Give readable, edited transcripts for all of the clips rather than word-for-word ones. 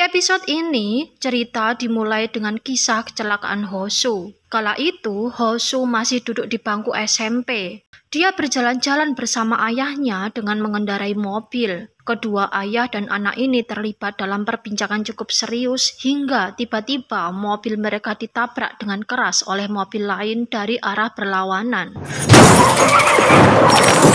episode ini, cerita dimulai dengan kisah kecelakaan Hosu. Kala itu, Hosu masih duduk di bangku SMP. Dia berjalan-jalan bersama ayahnya dengan mengendarai mobil. Kedua ayah dan anak ini terlibat dalam perbincangan cukup serius hingga tiba-tiba mobil mereka ditabrak dengan keras oleh mobil lain dari arah berlawanan.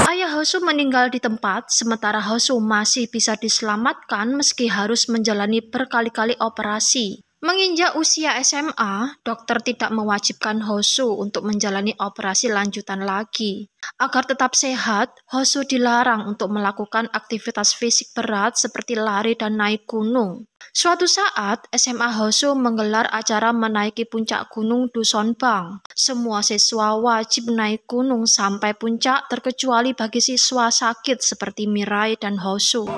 Ayah Hosu meninggal di tempat, sementara Hosu masih bisa diselamatkan meski harus menjalani berkali-kali operasi. Menginjak usia SMA, dokter tidak mewajibkan Hosu untuk menjalani operasi lanjutan lagi. Agar tetap sehat, Hosu dilarang untuk melakukan aktivitas fisik berat seperti lari dan naik gunung. Suatu saat, SMA Hosu menggelar acara menaiki puncak gunung Dusonbang. Semua siswa wajib naik gunung sampai puncak terkecuali bagi siswa sakit seperti Mirai dan Hosu.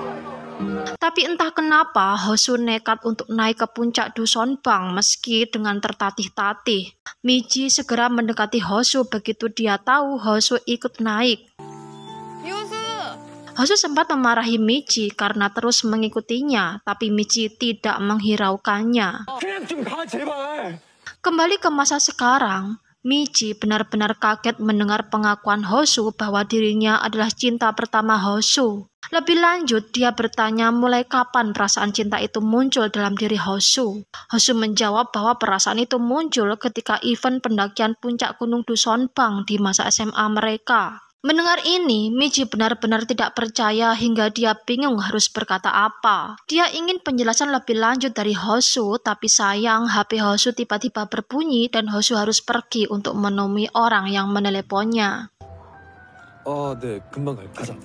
Tapi entah kenapa Hosu nekat untuk naik ke puncak Dusonbang meski dengan tertatih-tatih. Michi segera mendekati Hosu begitu dia tahu Hosu ikut naik. Hosu sempat memarahi Michi karena terus mengikutinya, tapi Michi tidak menghiraukannya. Kembali ke masa sekarang, Michi benar-benar kaget mendengar pengakuan Hosu bahwa dirinya adalah cinta pertama Hosu. Lebih lanjut, dia bertanya mulai kapan perasaan cinta itu muncul dalam diri Hosu. Hosu menjawab bahwa perasaan itu muncul ketika event pendakian puncak gunung Dusonbang di masa SMA mereka. Mendengar ini, Michi benar-benar tidak percaya hingga dia bingung harus berkata apa. Dia ingin penjelasan lebih lanjut dari Hosu, tapi sayang HP Hosu tiba-tiba berbunyi dan Hosu harus pergi untuk menemui orang yang meneleponnya. 네, 금방 가자.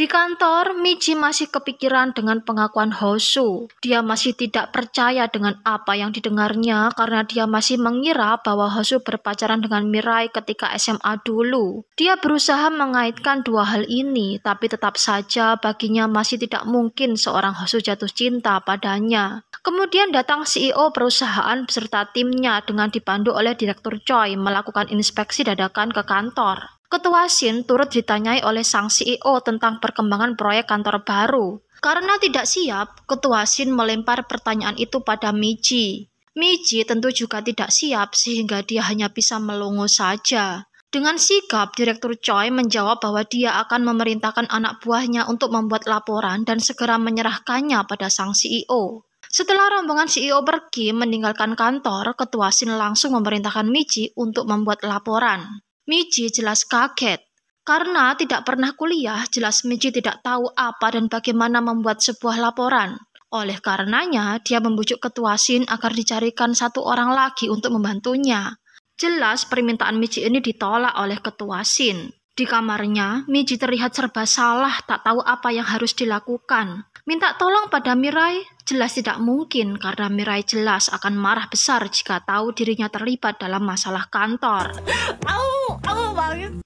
Di kantor, Michi masih kepikiran dengan pengakuan Hosu. Dia masih tidak percaya dengan apa yang didengarnya karena dia masih mengira bahwa Hosu berpacaran dengan Mirai ketika SMA dulu. Dia berusaha mengaitkan dua hal ini, tapi tetap saja baginya masih tidak mungkin seorang Hosu jatuh cinta padanya. Kemudian datang CEO perusahaan beserta timnya dengan dipandu oleh Direktur Choi melakukan inspeksi dadakan ke kantor. Ketua Shin turut ditanyai oleh sang CEO tentang perkembangan proyek kantor baru. Karena tidak siap, Ketua Shin melempar pertanyaan itu pada Michi. Michi tentu juga tidak siap sehingga dia hanya bisa melongo saja. Dengan sigap, Direktur Choi menjawab bahwa dia akan memerintahkan anak buahnya untuk membuat laporan dan segera menyerahkannya pada sang CEO. Setelah rombongan CEO pergi meninggalkan kantor, Ketua Shin langsung memerintahkan Michi untuk membuat laporan. Michi jelas kaget. Karena tidak pernah kuliah, jelas Michi tidak tahu apa dan bagaimana membuat sebuah laporan. Oleh karenanya, dia membujuk Ketua Shin agar dicarikan satu orang lagi untuk membantunya. Jelas permintaan Michi ini ditolak oleh Ketua Shin. Di kamarnya, Michi terlihat serba salah, tak tahu apa yang harus dilakukan. Minta tolong pada Mirai? Jelas tidak mungkin karena Mirai jelas akan marah besar jika tahu dirinya terlibat dalam masalah kantor.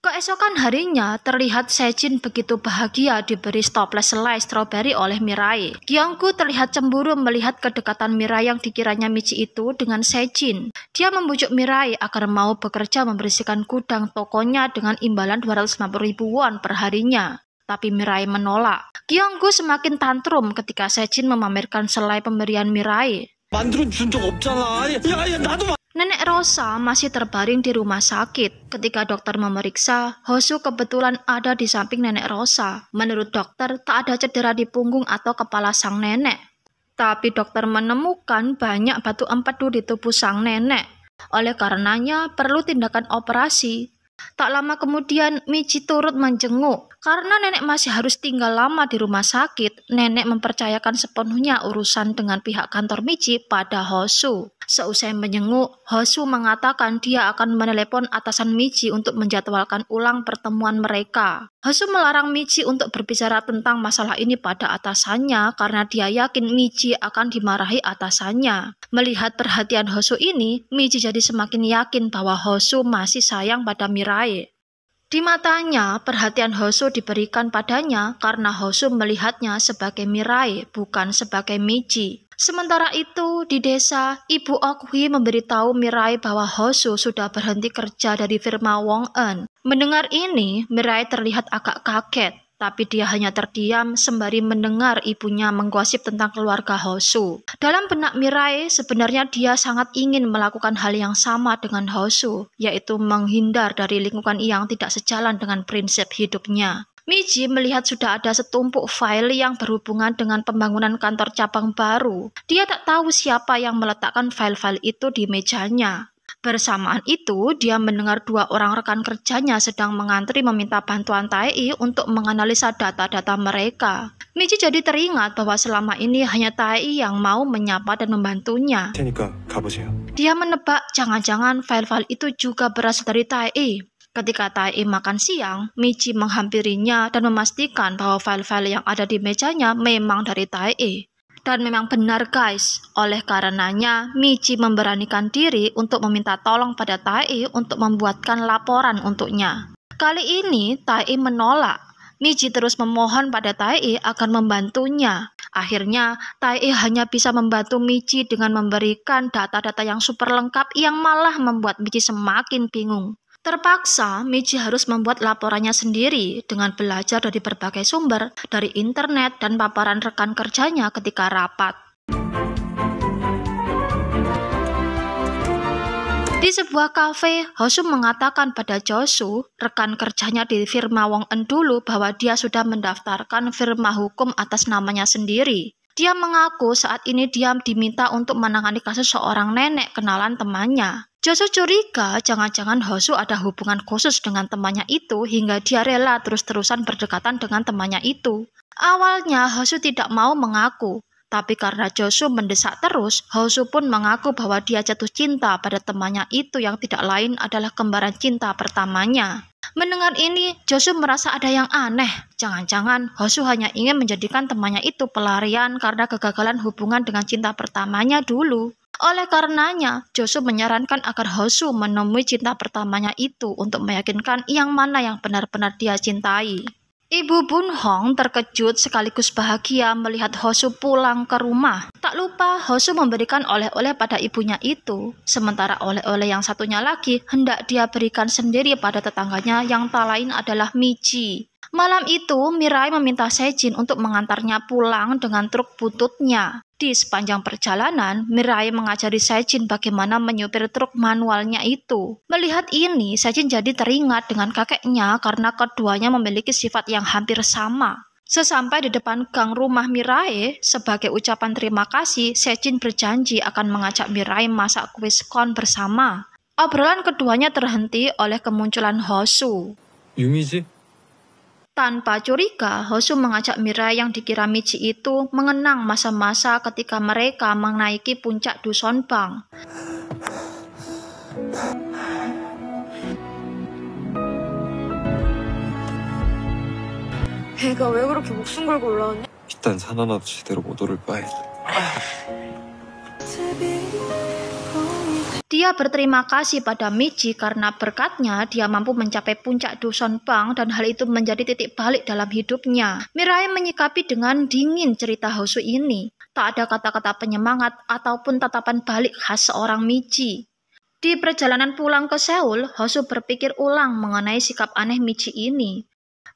Keesokan harinya, terlihat Sejin begitu bahagia diberi toples selai stroberi oleh Mirai. Kyunggu terlihat cemburu melihat kedekatan Mirai yang dikiranya Michi itu dengan Sejin. Dia membujuk Mirai agar mau bekerja membersihkan gudang tokonya dengan imbalan 250.000 won per harinya. Tapi Mirai menolak. Kyunggu semakin tantrum ketika Sejin memamerkan selai pemberian Mirai. Nenek Rosa masih terbaring di rumah sakit. Ketika dokter memeriksa, Hosu kebetulan ada di samping Nenek Rosa. Menurut dokter, tak ada cedera di punggung atau kepala sang nenek. Tapi dokter menemukan banyak batu empedu di tubuh sang nenek. Oleh karenanya, perlu tindakan operasi. Tak lama kemudian, Michi turut menjenguk. Karena nenek masih harus tinggal lama di rumah sakit, nenek mempercayakan sepenuhnya urusan dengan pihak kantor Michi pada Hosu. Seusai menjenguk, Hosu mengatakan dia akan menelepon atasan Michi untuk menjadwalkan ulang pertemuan mereka. Hosu melarang Michi untuk berbicara tentang masalah ini pada atasannya karena dia yakin Michi akan dimarahi atasannya. Melihat perhatian Hosu ini, Michi jadi semakin yakin bahwa Hosu masih sayang pada Mirai. Di matanya, perhatian Hosu diberikan padanya karena Hosu melihatnya sebagai Mirai, bukan sebagai Michi. Sementara itu, di desa, Ibu Okhui memberitahu Mirai bahwa Hosu sudah berhenti kerja dari firma Wong Eun. Mendengar ini, Mirai terlihat agak kaget. Tapi dia hanya terdiam sembari mendengar ibunya menggosip tentang keluarga Hosu. Dalam benak Mirai, sebenarnya dia sangat ingin melakukan hal yang sama dengan Hosu, yaitu menghindar dari lingkungan yang tidak sejalan dengan prinsip hidupnya. Miji melihat sudah ada setumpuk file yang berhubungan dengan pembangunan kantor cabang baru. Dia tak tahu siapa yang meletakkan file-file itu di mejanya. Bersamaan itu, dia mendengar dua orang rekan kerjanya sedang mengantri meminta bantuan Tae untuk menganalisa data-data mereka. Miji jadi teringat bahwa selama ini hanya Tae yang mau menyapa dan membantunya. 테니까 가보세요. Dia menebak jangan-jangan file-file itu juga berasal dari Tae. Ketika Tae makan siang, Miji menghampirinya dan memastikan bahwa file-file yang ada di mejanya memang dari Tae. Dan memang benar guys, oleh karenanya Miji memberanikan diri untuk meminta tolong pada Tae untuk membuatkan laporan untuknya. Kali ini Tae menolak. Miji terus memohon pada Tae agar membantunya. Akhirnya Tae hanya bisa membantu Miji dengan memberikan data-data yang super lengkap yang malah membuat Miji semakin bingung. Terpaksa, Miji harus membuat laporannya sendiri dengan belajar dari berbagai sumber, dari internet dan paparan rekan kerjanya ketika rapat. Di sebuah kafe, Hosu mengatakan pada Josu, rekan kerjanya di firma Wong En dulu, bahwa dia sudah mendaftarkan firma hukum atas namanya sendiri. Dia mengaku saat ini dia diminta untuk menangani kasus seorang nenek kenalan temannya. Josu curiga jangan-jangan Hosu ada hubungan khusus dengan temannya itu hingga dia rela terus-terusan berdekatan dengan temannya itu. Awalnya Hosu tidak mau mengaku, tapi karena Josu mendesak terus, Hosu pun mengaku bahwa dia jatuh cinta pada temannya itu yang tidak lain adalah kembaran cinta pertamanya. Mendengar ini, Josu merasa ada yang aneh. Jangan-jangan Hosu hanya ingin menjadikan temannya itu pelarian karena kegagalan hubungan dengan cinta pertamanya dulu. Oleh karenanya, Josu menyarankan agar Hosu menemui cinta pertamanya itu untuk meyakinkan yang mana yang benar-benar dia cintai. Ibu Bun Hong terkejut sekaligus bahagia melihat Hosu pulang ke rumah. Tak lupa Hosu memberikan oleh-oleh pada ibunya itu, sementara oleh-oleh yang satunya lagi hendak dia berikan sendiri pada tetangganya yang tak lain adalah Miji. Malam itu, Mirai meminta Sejin untuk mengantarnya pulang dengan truk buntutnya. Di sepanjang perjalanan, Mirai mengajari Sejin bagaimana menyupir truk manualnya itu. Melihat ini, Sejin jadi teringat dengan kakeknya karena keduanya memiliki sifat yang hampir sama. Sesampai di depan gang rumah Mirai, sebagai ucapan terima kasih, Sejin berjanji akan mengajak Mirai masak kue scone bersama. Obrolan keduanya terhenti oleh kemunculan Hosu. 유미지? Tanpa curiga, Hosu mengajak Mirai yang dikira Miji itu mengenang masa-masa ketika mereka menaiki puncak Dusonbang. 애가 왜 그렇게 목숨 걸고 올라왔냐? 일단 산 하나도 제대로 못 오를 바에 Dia berterima kasih pada Miji karena berkatnya dia mampu mencapai puncak Dusonbang dan hal itu menjadi titik balik dalam hidupnya. Mirai menyikapi dengan dingin cerita Hosu ini. Tak ada kata-kata penyemangat ataupun tatapan balik khas seorang Miji. Di perjalanan pulang ke Seoul, Hosu berpikir ulang mengenai sikap aneh Miji ini.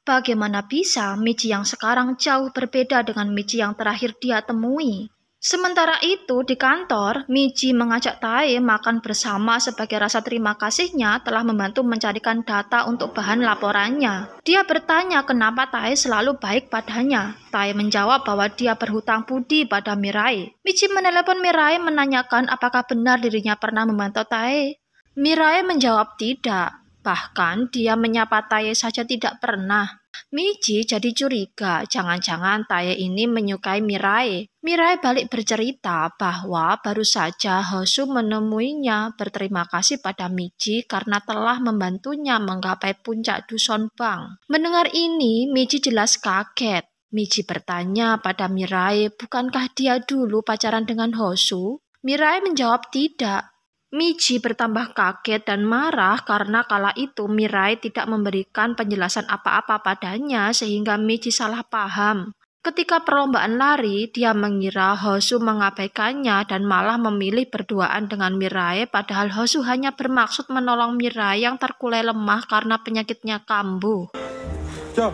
Bagaimana bisa Miji yang sekarang jauh berbeda dengan Miji yang terakhir dia temui? Sementara itu, di kantor, Miji mengajak Tae makan bersama sebagai rasa terima kasihnya telah membantu mencarikan data untuk bahan laporannya. Dia bertanya kenapa Tae selalu baik padanya. Tae menjawab bahwa dia berhutang budi pada Mirai. Miji menelepon Mirai menanyakan apakah benar dirinya pernah membantu Tae. Mirai menjawab tidak. Bahkan dia menyapa Tae saja tidak pernah. Miji jadi curiga, jangan-jangan Tae ini menyukai Mirai. Mirai balik bercerita bahwa baru saja Hosu menemuinya berterima kasih pada Miji karena telah membantunya menggapai puncak Dusonbang. Mendengar ini, Miji jelas kaget. Miji bertanya pada Mirai, bukankah dia dulu pacaran dengan Hosu? Mirai menjawab tidak. Miji bertambah kaget dan marah karena kala itu Mirai tidak memberikan penjelasan apa-apa padanya sehingga Miji salah paham. Ketika perlombaan lari, dia mengira Hosu mengabaikannya dan malah memilih berduaan dengan Mirai padahal Hosu hanya bermaksud menolong Mirai yang terkulai lemah karena penyakitnya kambuh. 야!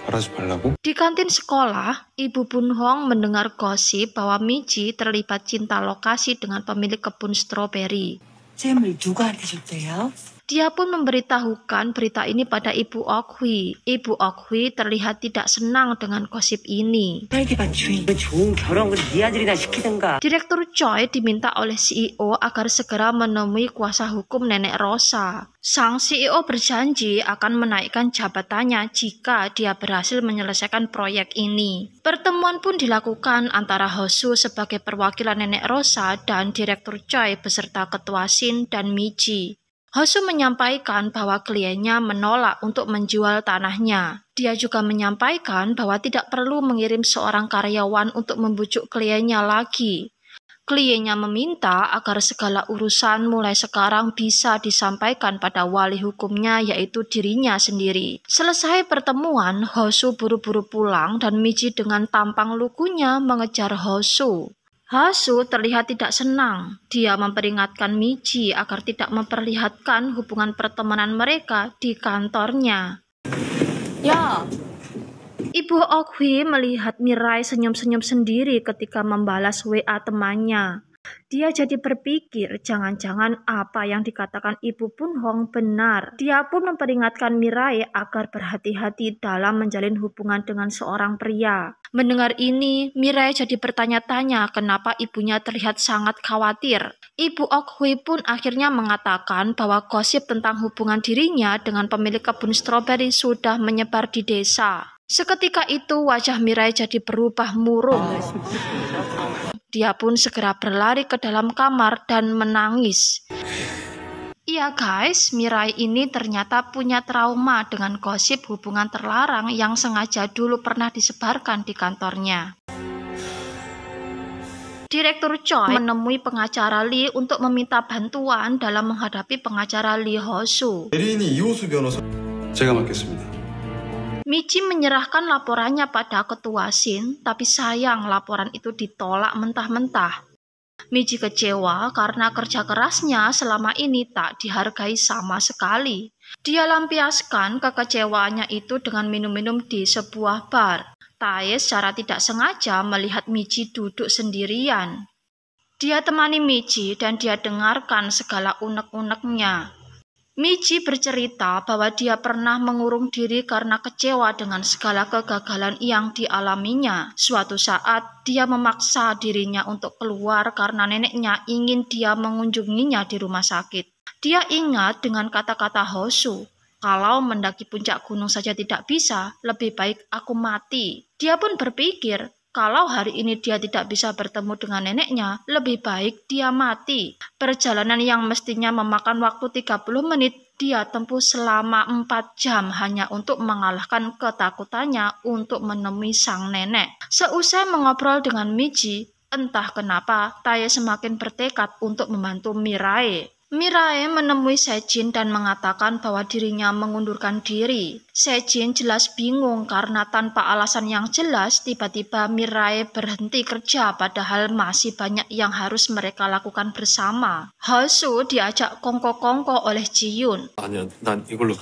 말하지 말라고? Di kantin sekolah, Ibu Bunhong mendengar gosip bahwa Michi terlibat cinta lokasi dengan pemilik kebun stroberi. 잼을 누구한테 줬대요? Dia pun memberitahukan berita ini pada Ibu Okhui. Ibu Okhui terlihat tidak senang dengan gosip ini. 딸기밭 주인 좋은 결혼을 네 아들이나 시키든가. Direktur Choi diminta oleh CEO agar segera menemui kuasa hukum Nenek Rosa. Sang CEO berjanji akan menaikkan jabatannya jika dia berhasil menyelesaikan proyek ini. Pertemuan pun dilakukan antara Hosu sebagai perwakilan Nenek Rosa dan Direktur Choi beserta Ketua Shin dan Michi. Hosu menyampaikan bahwa kliennya menolak untuk menjual tanahnya. Dia juga menyampaikan bahwa tidak perlu mengirim seorang karyawan untuk membujuk kliennya lagi. Kliennya meminta agar segala urusan mulai sekarang bisa disampaikan pada wali hukumnya, yaitu dirinya sendiri. Selesai pertemuan, Hosu buru-buru pulang dan Michi dengan tampang lugunya mengejar Hosu. Hosu terlihat tidak senang. Dia memperingatkan Michi agar tidak memperlihatkan hubungan pertemanan mereka di kantornya. 야, Ibu Okhui melihat Mirai senyum-senyum sendiri ketika membalas WA temannya. Dia jadi berpikir jangan-jangan apa yang dikatakan Ibu Bunhong benar. Dia pun memperingatkan Mirai agar berhati-hati dalam menjalin hubungan dengan seorang pria. Mendengar ini, Mirai jadi bertanya-tanya kenapa ibunya terlihat sangat khawatir. Ibu Okhui pun akhirnya mengatakan bahwa gosip tentang hubungan dirinya dengan pemilik kebun stroberi sudah menyebar di desa. Seketika itu wajah Mirai jadi berubah murung. Dia pun segera berlari ke dalam kamar dan menangis. Iya guys, Mirai ini ternyata punya trauma dengan gosip hubungan terlarang yang sengaja dulu pernah disebarkan di kantornya. Direktur Choi menemui pengacara Lee untuk meminta bantuan dalam menghadapi pengacara Lee Hosu. 대리인이 이호수 변호사. 제가 맡겠습니다. Michi menyerahkan laporannya pada ketua Shin, tapi sayang laporan itu ditolak mentah-mentah. Michi kecewa karena kerja kerasnya selama ini tak dihargai sama sekali. Dia lampiaskan kekecewaannya itu dengan minum-minum di sebuah bar. Tae secara tidak sengaja melihat Michi duduk sendirian. Dia temani Michi dan dia dengarkan segala unek-uneknya. Michi bercerita bahwa dia pernah mengurung diri karena kecewa dengan segala kegagalan yang dialaminya. Suatu saat, dia memaksa dirinya untuk keluar karena neneknya ingin dia mengunjunginya di rumah sakit. Dia ingat dengan kata-kata Hosu, kalau mendaki puncak gunung saja tidak bisa, lebih baik aku mati. Dia pun berpikir, kalau hari ini dia tidak bisa bertemu dengan neneknya, lebih baik dia mati. Perjalanan yang mestinya memakan waktu 30 menit, dia tempuh selama 4 jam hanya untuk mengalahkan ketakutannya untuk menemui sang nenek. Seusai mengobrol dengan Michi, entah kenapa Tae semakin bertekad untuk membantu Mirai. Mirai menemui Sejin dan mengatakan bahwa dirinya mengundurkan diri. Sejin jelas bingung karena tanpa alasan yang jelas tiba-tiba Mirai berhenti kerja padahal masih banyak yang harus mereka lakukan bersama. Hosu diajak kongko-kongko oleh Ji-yoon. 아니야, 난 이걸로.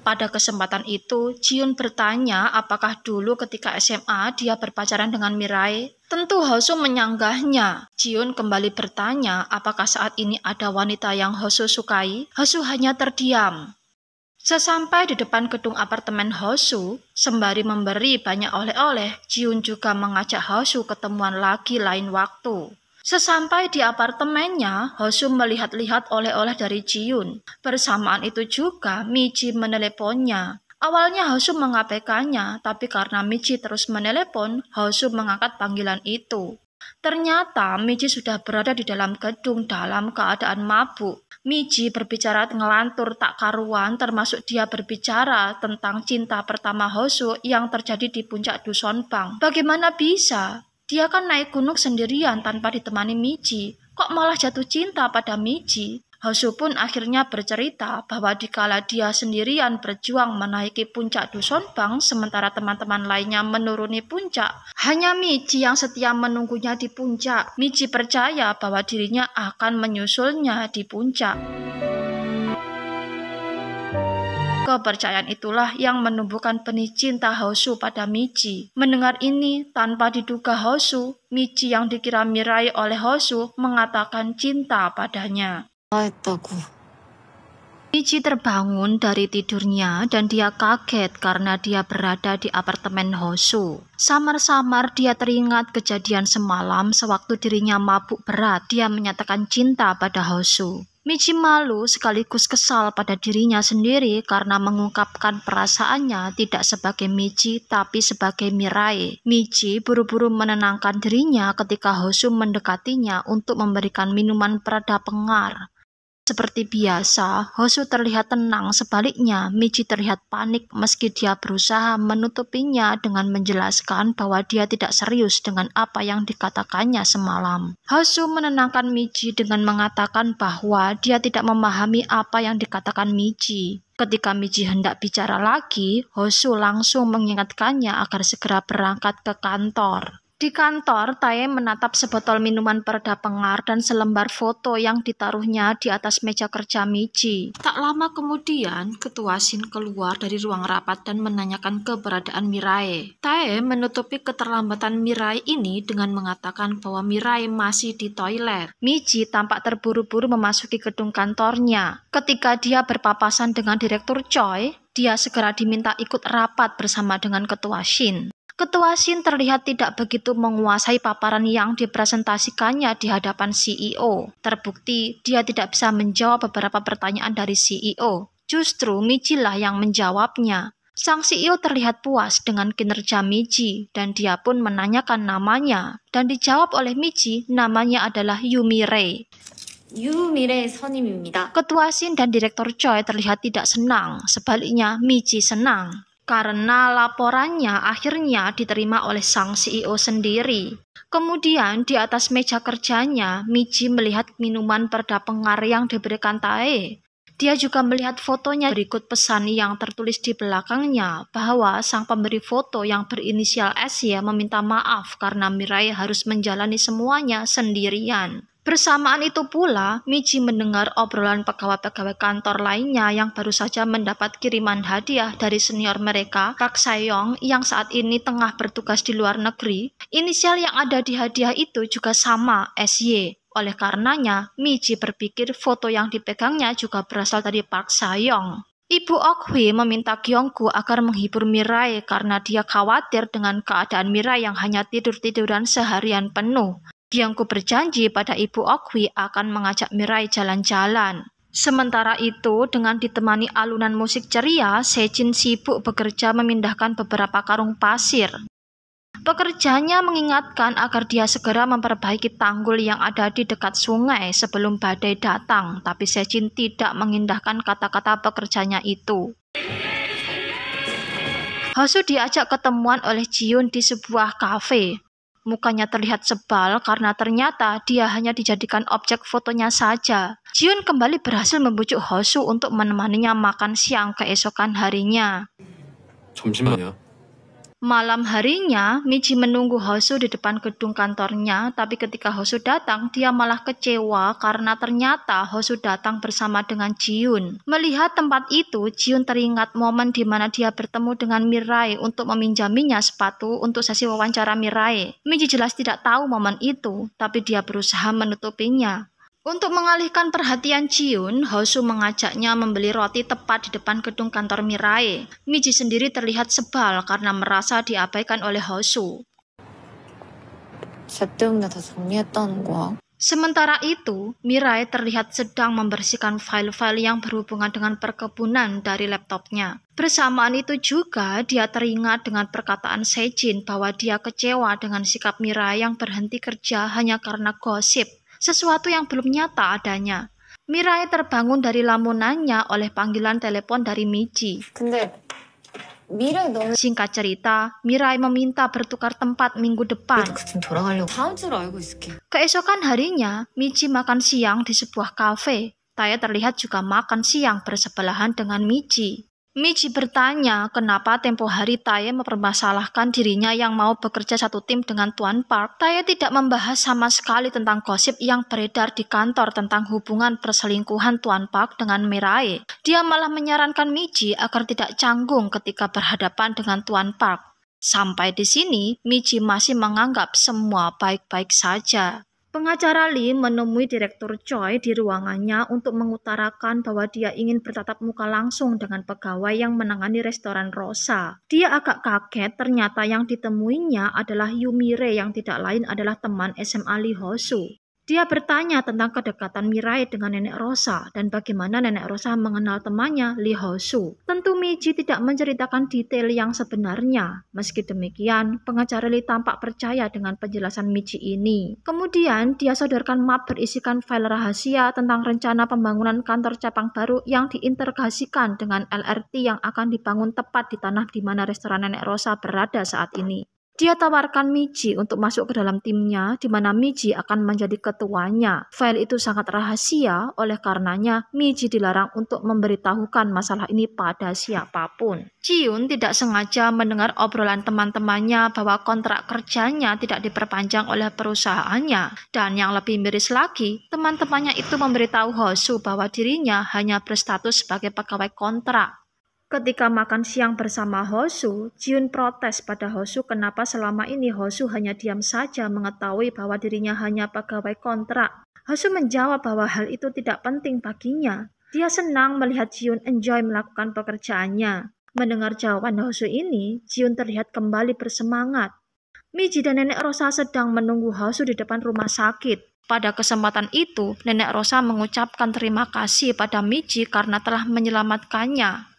Pada kesempatan itu, Ji-yoon bertanya apakah dulu ketika SMA dia berpacaran dengan Mirai. Tentu Hosu menyanggahnya. Ji-yoon kembali bertanya apakah saat ini ada wanita yang Hosu sukai. Hosu hanya terdiam. Sesampai di depan gedung apartemen Hosu, sembari memberi banyak oleh-oleh, Ji-yoon juga mengajak Hosu ketemuan lagi lain waktu. Sesampai di apartemennya, Hosu melihat-lihat oleh-oleh dari Ji-yoon. Bersamaan itu juga, Michi meneleponnya. Awalnya Hosu mengabaikannya, tapi karena Michi terus menelepon, Hosu mengangkat panggilan itu. Ternyata Michi sudah berada di dalam gedung dalam keadaan mabuk. Michi berbicara ngelantur tak karuan, termasuk dia berbicara tentang cinta pertama Hosu yang terjadi di puncak Dusonbang. Bagaimana bisa? Dia kan naik gunung sendirian tanpa ditemani Michi. Kok malah jatuh cinta pada Michi? Hosu pun akhirnya bercerita bahwa dikala dia sendirian berjuang menaiki puncak Dusonbang sementara teman-teman lainnya menuruni puncak, hanya Michi yang setia menunggunya di puncak. Michi percaya bahwa dirinya akan menyusulnya di puncak. Kepercayaan itulah yang menumbuhkan benih cinta Hosu pada Michi. Mendengar ini, tanpa diduga Michi yang dikira Mirai oleh Hosu mengatakan cinta padanya. 좋아했다고. Michi terbangun dari tidurnya dan dia kaget karena dia berada di apartemen Hosu. Samar-samar dia teringat kejadian semalam sewaktu dirinya mabuk berat. Dia menyatakan cinta pada Hosu. Michi malu sekaligus kesal pada dirinya sendiri karena mengungkapkan perasaannya tidak sebagai Michi tapi sebagai Mirai. Michi buru-buru menenangkan dirinya ketika Hosu mendekatinya untuk memberikan minuman pereda pengar. Seperti biasa, Hosu terlihat tenang, sebaliknya Michi terlihat panik meski dia berusaha menutupinya dengan menjelaskan bahwa dia tidak serius dengan apa yang dikatakannya semalam. Hosu menenangkan Michi dengan mengatakan bahwa dia tidak memahami apa yang dikatakan Michi. Ketika Michi hendak bicara lagi, Hosu langsung mengingatkannya agar segera berangkat ke kantor. Di kantor, Tae menatap sebotol minuman pereda pengar dan selembar foto yang ditaruhnya di atas meja kerja Michi. Tak lama kemudian, Ketua Shin keluar dari ruang rapat dan menanyakan keberadaan Mirai. Tae menutupi keterlambatan Mirai ini dengan mengatakan bahwa Mirai masih di toilet. Michi tampak terburu-buru memasuki gedung kantornya. Ketika dia berpapasan dengan Direktur Choi, dia segera diminta ikut rapat bersama dengan Ketua Shin. Ketua Shin terlihat tidak begitu menguasai paparan yang dipresentasikannya di hadapan CEO. Terbukti, dia tidak bisa menjawab beberapa pertanyaan dari CEO. Justru Michi lah yang menjawabnya. Sang CEO terlihat puas dengan kinerja Michi dan dia pun menanyakan namanya. Dan dijawab oleh Michi, namanya adalah Yumi Rei. 유미래 선임입니다. Ketua Shin dan Direktur Choi terlihat tidak senang. Sebaliknya, Michi senang. Karena laporannya akhirnya diterima oleh sang CEO sendiri. Kemudian di atas meja kerjanya, Michi melihat minuman pereda pengar yang diberikan Tae. Dia juga melihat fotonya berikut pesan yang tertulis di belakangnya bahwa sang pemberi foto yang berinisial SY meminta maaf karena Mirai harus menjalani semuanya sendirian. Bersamaan itu pula, Michi mendengar obrolan pegawai-pegawai kantor lainnya yang baru saja mendapat kiriman hadiah dari senior mereka, Park Sae-young, yang saat ini tengah bertugas di luar negeri. Inisial yang ada di hadiah itu juga sama, SY. Oleh karenanya, Michi berpikir foto yang dipegangnya juga berasal dari Park Sae-young. Ibu Ok-hwi meminta Kyung-gu agar menghibur Mirai karena dia khawatir dengan keadaan Mirai yang hanya tidur-tiduran seharian penuh. Kyung-gu berjanji pada Ibu Ok-hwi akan mengajak Mirai jalan-jalan. Sementara itu, dengan ditemani alunan musik ceria, Sejin sibuk bekerja memindahkan beberapa karung pasir. Pekerjanya mengingatkan agar dia segera memperbaiki tanggul yang ada di dekat sungai sebelum badai datang, tapi Sejin tidak mengindahkan kata-kata pekerjanya itu. Hosu diajak ketemuan oleh Jiun di sebuah kafe. Mukanya terlihat sebal karena ternyata dia hanya dijadikan objek fotonya saja. Jiun kembali berhasil membujuk Hosu untuk menemaninya makan siang keesokan harinya. 점심만이야. Malam harinya, Michi menunggu Hosu di depan gedung kantornya, tapi ketika Hosu datang, dia malah kecewa karena ternyata Hosu datang bersama dengan Jiun. Melihat tempat itu, Jiun teringat momen di mana dia bertemu dengan Mirai untuk meminjaminya sepatu untuk sesi wawancara Mirai. Michi jelas tidak tahu momen itu, tapi dia berusaha menutupinya. Untuk mengalihkan perhatian Jiun, Hosu mengajaknya membeli roti tepat di depan gedung kantor Mirai. Michi sendiri terlihat sebal karena merasa diabaikan oleh Hosu. 쟤 때문에 다 정리했다는 거야. Sementara itu, Mirai terlihat sedang membersihkan file-file yang berhubungan dengan perkebunan dari laptopnya. Bersamaan itu juga, dia teringat dengan perkataan Sejin bahwa dia kecewa dengan sikap Mirai yang berhenti kerja hanya karena gosip. Sesuatu yang belum nyata adanya. Mirai terbangun dari lamunannya oleh panggilan telepon dari Michi. 근데 미래 너는 Singkat cerita, Mirai meminta bertukar tempat minggu depan. 그쯤 돌아가려고 다음 주로 알고 있을게. Keesokan harinya, Michi makan siang di sebuah kafe. Tae terlihat juga makan siang bersebelahan dengan Michi. Michi bertanya kenapa tempo hari Tae mempermasalahkan dirinya yang mau bekerja satu tim dengan Tuan Park. Tae tidak membahas sama sekali tentang gosip yang beredar di kantor tentang hubungan perselingkuhan Tuan Park dengan Mirai. Dia malah menyarankan Michi agar tidak canggung ketika berhadapan dengan Tuan Park. Sampai di sini, Michi masih menganggap semua baik-baik saja. Pengacara Lee menemui Direktur Choi di ruangannya untuk mengutarakan bahwa dia ingin bertatap muka langsung dengan pegawai yang menangani restoran Rosa. Dia agak kaget ternyata yang ditemuinya adalah Yumire yang tidak lain adalah teman SMA Lee Hosu. Dia bertanya tentang kedekatan Mirai dengan Nenek Rosa dan bagaimana Nenek Rosa mengenal temannya Lee Hosu. Tentu Michi tidak menceritakan detail yang sebenarnya. Meski demikian, pengacara Lee tampak percaya dengan penjelasan Michi ini. Kemudian, dia sodorkan map berisikan file rahasia tentang rencana pembangunan kantor cabang baru yang diintegrasikan dengan LRT yang akan dibangun tepat di tanah di mana restoran Nenek Rosa berada saat ini. Dia tawarkan Michi untuk masuk ke dalam timnya, di mana Michi akan menjadi ketuanya. File itu sangat rahasia, oleh karenanya Michi dilarang untuk memberitahukan masalah ini pada siapapun. Jiun tidak sengaja mendengar obrolan teman-temannya bahwa kontrak kerjanya tidak diperpanjang oleh perusahaannya. Dan yang lebih miris lagi, teman-temannya itu memberitahu Hosu bahwa dirinya hanya berstatus sebagai pegawai kontrak. Ketika makan siang bersama Hosu, Jiun protes pada Hosu kenapa selama ini Hosu hanya diam saja mengetahui bahwa dirinya hanya pegawai kontrak. Hosu menjawab bahwa hal itu tidak penting baginya. Dia senang melihat Jiun enjoy melakukan pekerjaannya. Mendengar jawaban Hosu ini, Jiun terlihat kembali bersemangat. Michi dan Nenek Rosa sedang menunggu Hosu di depan rumah sakit. Pada kesempatan itu, Nenek Rosa mengucapkan terima kasih pada Michi karena telah menyelamatkannya.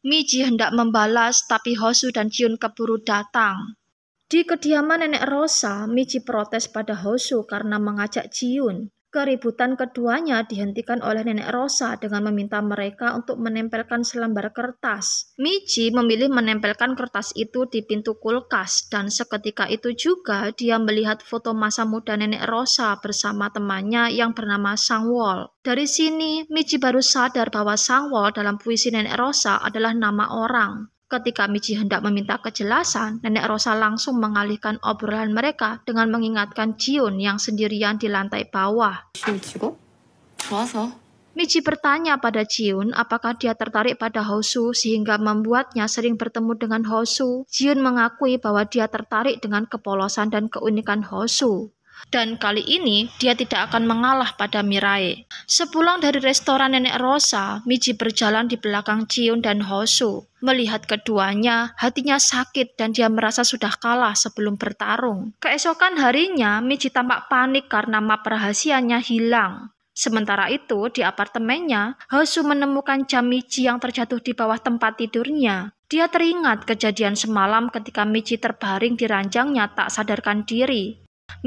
Michi hendak membalas, tapi Hosu dan Jiun keburu datang. Di kediaman Nenek Rosa, Michi protes pada Hosu karena mengajak Jiun. Keributan keduanya dihentikan oleh Nenek Rosa dengan meminta mereka untuk menempelkan selembar kertas. Michi memilih menempelkan kertas itu di pintu kulkas, dan seketika itu juga dia melihat foto masa muda Nenek Rosa bersama temannya yang bernama Sangwol. Dari sini, Michi baru sadar bahwa Sangwol dalam puisi Nenek Rosa adalah nama orang. Ketika Michi hendak meminta kejelasan, Nenek Rosa langsung mengalihkan obrolan mereka dengan mengingatkan Jiun yang sendirian di lantai bawah. Michi bertanya pada Jiun apakah dia tertarik pada Hosu sehingga membuatnya sering bertemu dengan Hosu. Jiun mengakui bahwa dia tertarik dengan kepolosan dan keunikan Hosu. Dan kali ini dia tidak akan mengalah pada Mirai. Sepulang dari restoran Nenek Rosa, Michi berjalan di belakang Jiun dan Hosu. Melihat keduanya, hatinya sakit dan dia merasa sudah kalah sebelum bertarung. Keesokan harinya, Michi tampak panik karena map rahasianya hilang. Sementara itu, di apartemennya, Hosu menemukan jam Michi yang terjatuh di bawah tempat tidurnya. Dia teringat kejadian semalam ketika Michi terbaring di ranjangnya tak sadarkan diri.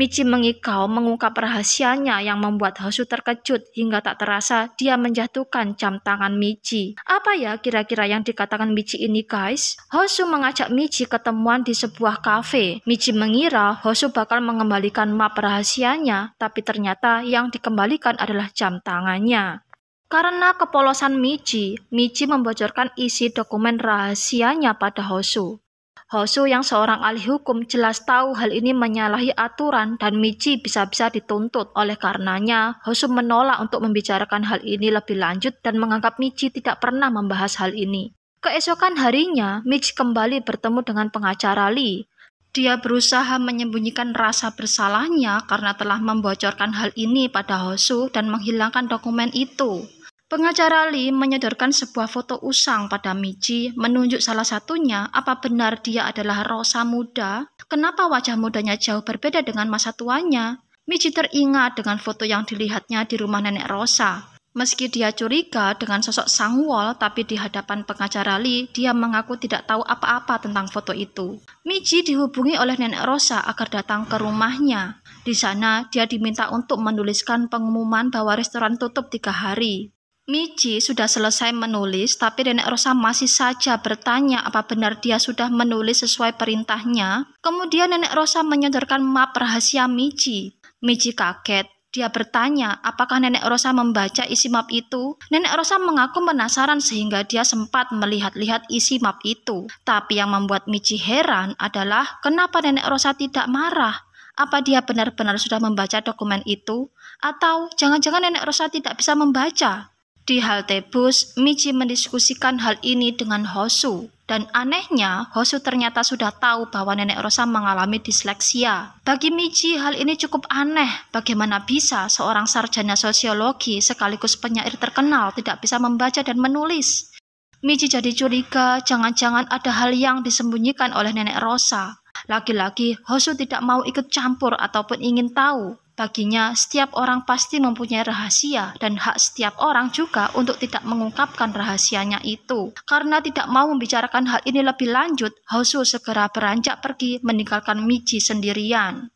Michi mengikau mengungkap rahasianya yang membuat Hosu terkejut hingga tak terasa dia menjatuhkan jam tangan Michi. Apa ya kira-kira yang dikatakan Michi ini guys? Hosu mengajak Michi ketemuan di sebuah kafe. Michi mengira Hosu bakal mengembalikan map rahasianya, tapi ternyata yang dikembalikan adalah jam tangannya. Karena kepolosan Michi membocorkan isi dokumen rahasianya pada Hosu. Hosu yang seorang ahli hukum jelas tahu hal ini menyalahi aturan dan Michi bisa-bisa dituntut. Oleh karenanya, Hosu menolak untuk membicarakan hal ini lebih lanjut dan menganggap Michi tidak pernah membahas hal ini. Keesokan harinya, Michi kembali bertemu dengan pengacara Lee. Dia berusaha menyembunyikan rasa bersalahnya karena telah membocorkan hal ini pada Hosu dan menghilangkan dokumen itu. Pengacara Lee menyodorkan sebuah foto usang pada Michi, menunjuk salah satunya apa benar dia adalah Rosa muda. Kenapa wajah mudanya jauh berbeda dengan masa tuanya? Michi teringat dengan foto yang dilihatnya di rumah Nenek Rosa. Meski dia curiga dengan sosok Sangwol, tapi di hadapan pengacara Lee, dia mengaku tidak tahu apa-apa tentang foto itu. Michi dihubungi oleh Nenek Rosa agar datang ke rumahnya. Di sana, dia diminta untuk menuliskan pengumuman bahwa restoran tutup 3 hari. Michi sudah selesai menulis, tapi Nenek Rosa masih saja bertanya apa benar dia sudah menulis sesuai perintahnya. Kemudian Nenek Rosa menyodorkan map rahasia Michi. Michi kaget. Dia bertanya apakah Nenek Rosa membaca isi map itu. Nenek Rosa mengaku penasaran sehingga dia sempat melihat-lihat isi map itu. Tapi yang membuat Michi heran adalah kenapa Nenek Rosa tidak marah. Apa dia benar-benar sudah membaca dokumen itu? Atau jangan-jangan Nenek Rosa tidak bisa membaca? Di halte bus, Michi mendiskusikan hal ini dengan Hosu. Dan anehnya, Hosu ternyata sudah tahu bahwa Nenek Rosa mengalami disleksia. Bagi Michi, hal ini cukup aneh. Bagaimana bisa seorang sarjana sosiologi sekaligus penyair terkenal tidak bisa membaca dan menulis? Michi jadi curiga, jangan-jangan ada hal yang disembunyikan oleh Nenek Rosa. Lagi-lagi, Hosu tidak mau ikut campur ataupun ingin tahu. Baginya, setiap orang pasti mempunyai rahasia dan hak setiap orang juga untuk tidak mengungkapkan rahasianya itu. Karena tidak mau membicarakan hal ini lebih lanjut, Hosu segera beranjak pergi meninggalkan Michi sendirian.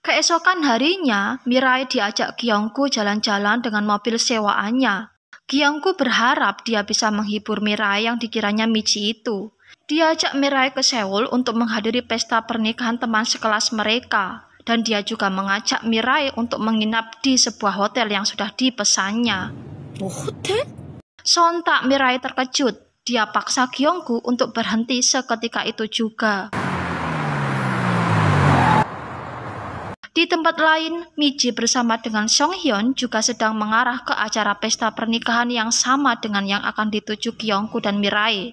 Keesokan harinya, Mirai diajak Gyeonggu jalan-jalan dengan mobil sewaannya. Gyeonggu berharap dia bisa menghibur Mirai yang dikiranya Michi itu. Dia ajak Mirai ke Seoul untuk menghadiri pesta pernikahan teman sekelas mereka. Dan dia juga mengajak Mirai untuk menginap di sebuah hotel yang sudah dipesannya. 호텔? Sontak Mirai terkejut. Dia paksa Gyeonggu untuk berhenti seketika itu juga. Di tempat lain, Michi bersama dengan Song Hyun juga sedang mengarah ke acara pesta pernikahan yang sama dengan yang akan dituju Gyeonggu dan Mirai.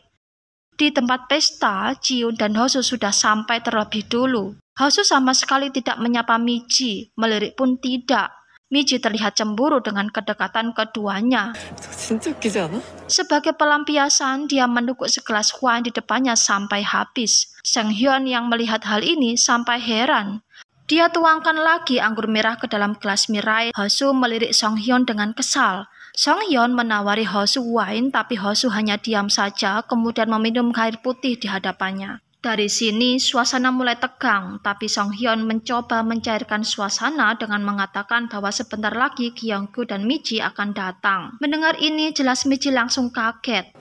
Di tempat pesta, Jiun dan Hosu sudah sampai terlebih dulu. Hosu sama sekali tidak menyapa Michi, melirik pun tidak. Michi terlihat cemburu dengan kedekatan keduanya. 진짜 웃기지 않아? Sebagai pelampiasan, dia menukuk segelas wine di depannya sampai habis. Song Hyun yang melihat hal ini sampai heran. Dia tuangkan lagi anggur merah ke dalam gelas Mirai. Hosu melirik Song Hyun dengan kesal. Song Hyun menawari Hosu wine, tapi Hosu hanya diam saja, kemudian meminum air putih di hadapannya. Dari sini, suasana mulai tegang, tapi Song Hyun mencoba mencairkan suasana dengan mengatakan bahwa sebentar lagi Gyeonggu dan Michi akan datang. Mendengar ini, jelas Michi langsung kaget.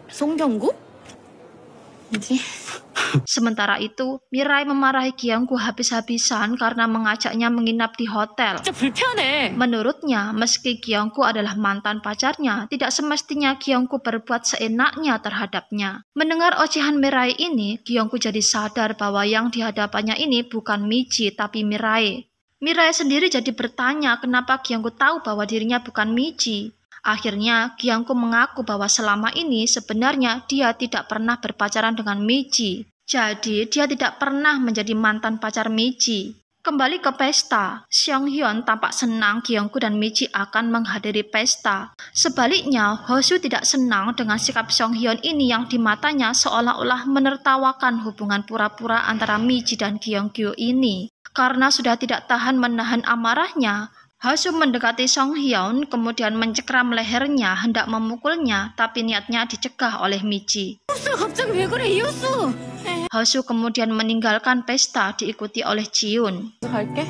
송경구? 뭐지? Sementara itu, Mirai memarahi Gyeonggu habis-habisan karena mengajaknya menginap di hotel. 진짜 불편해. Menurutnya, meski Gyeonggu adalah mantan pacarnya, tidak semestinya Gyeonggu berbuat seenaknya terhadapnya. Mendengar ocehan Mirai ini, Gyeonggu jadi sadar bahwa yang di hadapannya ini bukan Michi tapi Mirai. Mirai sendiri jadi bertanya kenapa Gyeonggu tahu bahwa dirinya bukan Michi. Akhirnya, Gyeonggu mengaku bahwa selama ini sebenarnya dia tidak pernah berpacaran dengan Michi. Jadi, dia tidak pernah menjadi mantan pacar Michi. Kembali ke pesta, Song Hyun tampak senang Gyeonggu dan Michi akan menghadiri pesta. Sebaliknya, Hosu tidak senang dengan sikap Song Hyun ini yang di matanya seolah-olah menertawakan hubungan pura-pura antara Michi dan Gyeonggu ini. Karena sudah tidak tahan menahan amarahnya, Hosu mendekati Song Hyun, kemudian mencekram lehernya hendak memukulnya, tapi niatnya dicegah oleh Michi. 갑자기 왜 그래, 이효수? Hosu kemudian meninggalkan pesta diikuti oleh Jiun. 갈게.